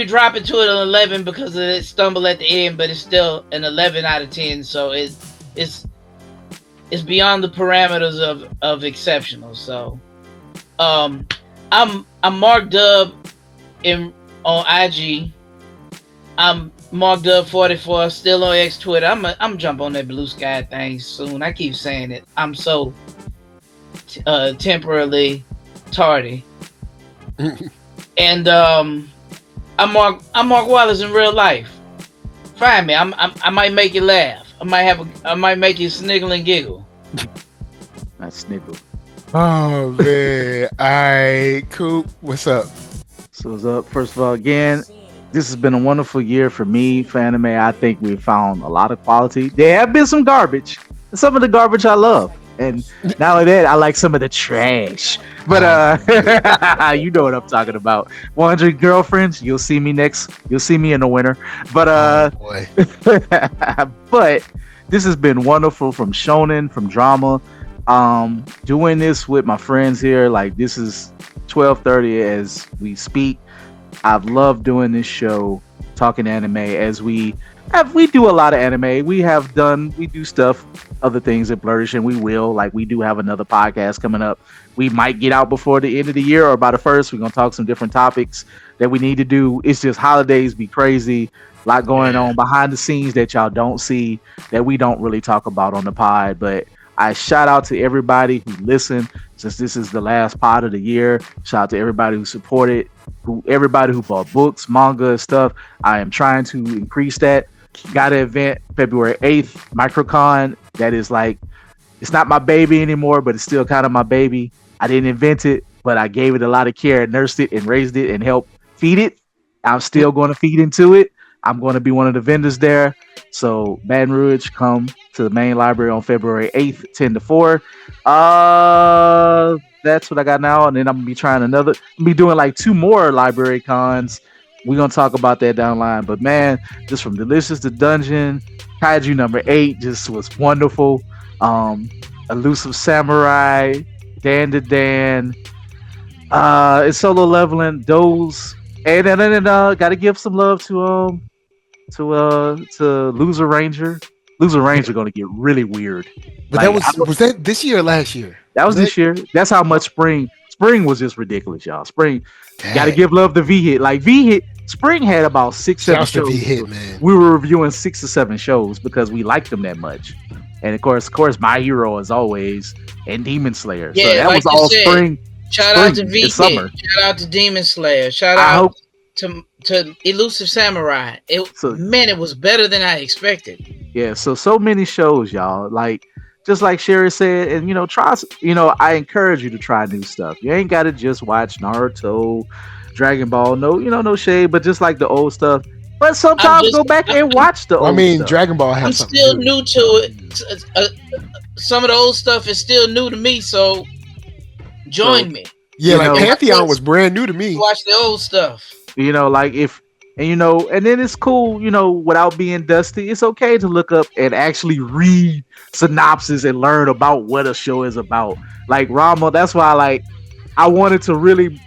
drop it to an 11 because of it stumble at the end, but it's still an 11 out of 10. So it's beyond the parameters of exceptional. So I'm Mark Dub on IG. I'm Mark Dub 44, still on X Twitter. I'm jump on that blue sky thing soon. I keep saying it. I'm so temporarily tardy. And I'm Mark Wallace in real life. Find me. I might make you laugh. I might make you sniggle and giggle. I sniggle. Oh man. All right, Coop. What's up? So what's up? First of all, again, this has been a wonderful year for me for anime. I think we've found a lot of quality. There have been some garbage. Some of the garbage I love. And not only that, I like some of the trash. But you know what I'm talking about. 100 Girlfriends, you'll see me next. You'll see me in the winter. But boy. but this has been wonderful, from shonen, from drama. Doing this with my friends here, like this is 12:30 as we speak. I've loved doing this show, talking anime, as we do a lot of anime. We do stuff, other things at Blurtish, and we will. Like we do have another podcast coming up. We might get out before the end of the year or by the first. We're gonna talk some different topics that we need to do. It's just holidays be crazy. A lot going on behind the scenes that y'all don't see, that we don't really talk about on the pod. But I shout out to everybody who listened, since this is the last pod of the year. Shout out to everybody who supported, everybody who bought books, manga, and stuff. I am trying to increase that. Got an event February 8th, Microcon. That is like, it's not my baby anymore, but it's still kind of my baby. I didn't invent it, but I gave it a lot of care, nursed it and raised it and helped feed it. I'm still going to feed into it. I'm going to be one of the vendors there. So Baton Rouge, come to the main library on February 8th, 10 to 4. That's what I got now. And then I'm going to be trying doing like 2 more library cons. We're going to talk about that down the line. But man, just from Delicious to Dungeon, Kaiju number 8 just was wonderful. Elusive Samurai, DandaDan, it's Solo Leveling, those. And then gotta give some love to Loser Ranger. Loser Ranger gonna get really weird. But like, was that this year or last year? That was this year. That's how much spring was just ridiculous, y'all. Spring, gotta give love to V-Hit. Like V-Hit, Spring had about 6-7 shows. V-Hit, man. We were reviewing 6 or 7 shows because we liked them that much. And of course, My Hero as always, and Demon Slayer. Yeah, so that like was all said, spring. Shout out to V-Hit. Shout out to Demon Slayer. Shout out to Elusive Samurai. It was better than I expected. Yeah, so many shows, y'all. Like, just like Sherry said, and I encourage you to try new stuff. You ain't gotta just watch Naruto, Dragon Ball. No shade, but just like the old stuff. But sometimes go back and watch the old stuff. Dragon Ball has I'm still new to it. Some of the old stuff is still new to me, so join me. Yeah, like Pantheon was brand new to me. Watch the old stuff. And then it's cool, without being dusty. It's okay to look up and actually read synopsis and learn about what a show is about. Like Ranma, that's why I wanted to really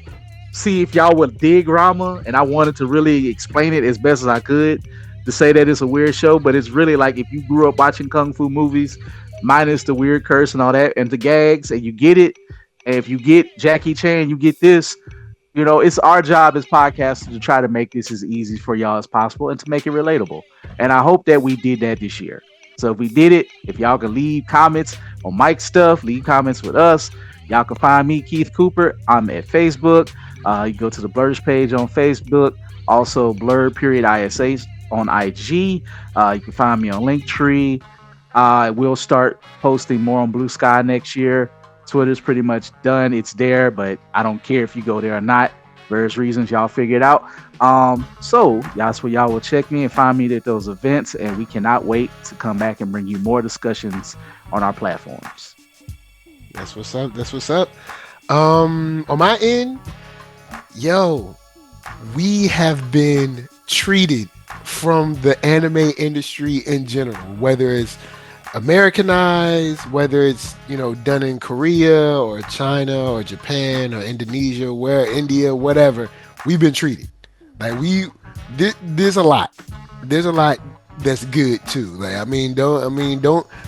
see if y'all would dig Ranma, and I wanted to really explain it as best as I could to say that it's a weird show, but it's really like if you grew up watching kung fu movies, minus the weird curse and all that, and the gags, and you get it. And if you get Jackie Chan, you get this. It's our job as podcasters to try to make this as easy for y'all as possible and to make it relatable. And I hope that we did that this year. So if we did it, if y'all can leave comments on Mike's stuff, leave comments with us. Y'all can find me, Keith Cooper. I'm at Facebook. You go to the Blurtish page on Facebook. Also, Blurred _ISH on IG. You can find me on Linktree. We'll start posting more on Blue Sky next year. Twitter's pretty much done. It's there, but I don't care if you go there or not. Various reasons, y'all figure it out. So that's where y'all will check me and find me at those events, and we cannot wait to come back and bring you more discussions on our platforms. That's what's up. That's what's up. On my end, yo, we have been treated from the anime industry in general, whether it's Americanized, whether it's done in Korea or China or Japan or Indonesia, India, whatever. We've been treated like there's a lot. There's a lot that's good too. Like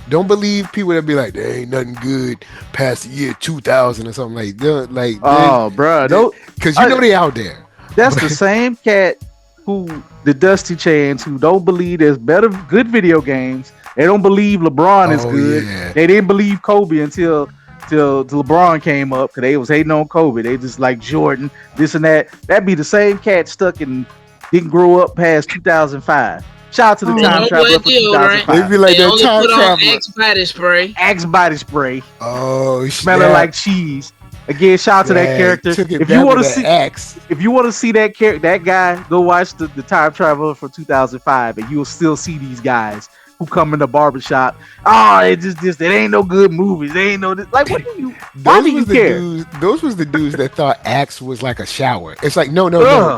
don't believe people that be like there ain't nothing good past the year 2000 or something like. Oh, bro, don't because they out there. That's the same cat who the Dusty Chans who don't believe there's good video games. They don't believe LeBron is good. Yeah. They didn't believe Kobe until LeBron came up because they was hating on Kobe. They just like Jordan, this and that. That'd be the same cat stuck and didn't grow up past 2005. Shout out to the time traveler for 2005. They be like that time traveler. Axe body spray. Axe body spray. Oh, smelling like cheese. Again, shout out to that character. If you want to see that character, that guy, go watch the time traveler for 2005, and you'll still see these guys who come in the barbershop. It ain't no good movies. They ain't no like. What do you? Why do you care? Those was the dudes that thought Axe was like a shower. It's like no.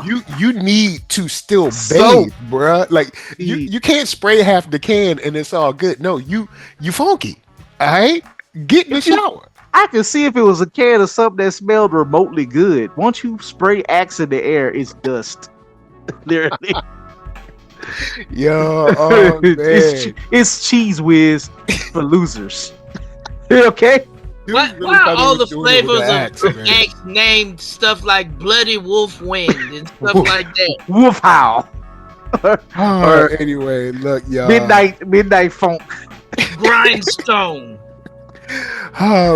You need to still bathe, bruh. Like you can't spray half the can and it's all good. No, you funky. All right, get in the shower. I can see if it was a can of something that smelled remotely good. Once you spray Axe in the air, it's dust. Literally. Yo, oh, man. It's cheese whiz for losers. Okay? Why all the flavors of Axe named stuff like Bloody Wolf Wind and stuff like that? Wolf Howl. Anyway, look, y'all. Midnight Funk. Grindstone.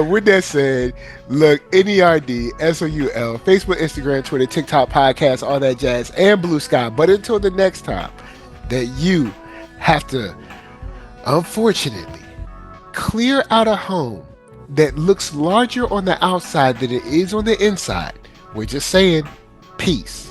With that said, look, NERDSoul, Facebook, Instagram, Twitter, TikTok, podcast, all that jazz, and Blue Sky. But until the next time that you have to, unfortunately, clear out a home that looks larger on the outside than it is on the inside, we're just saying, peace.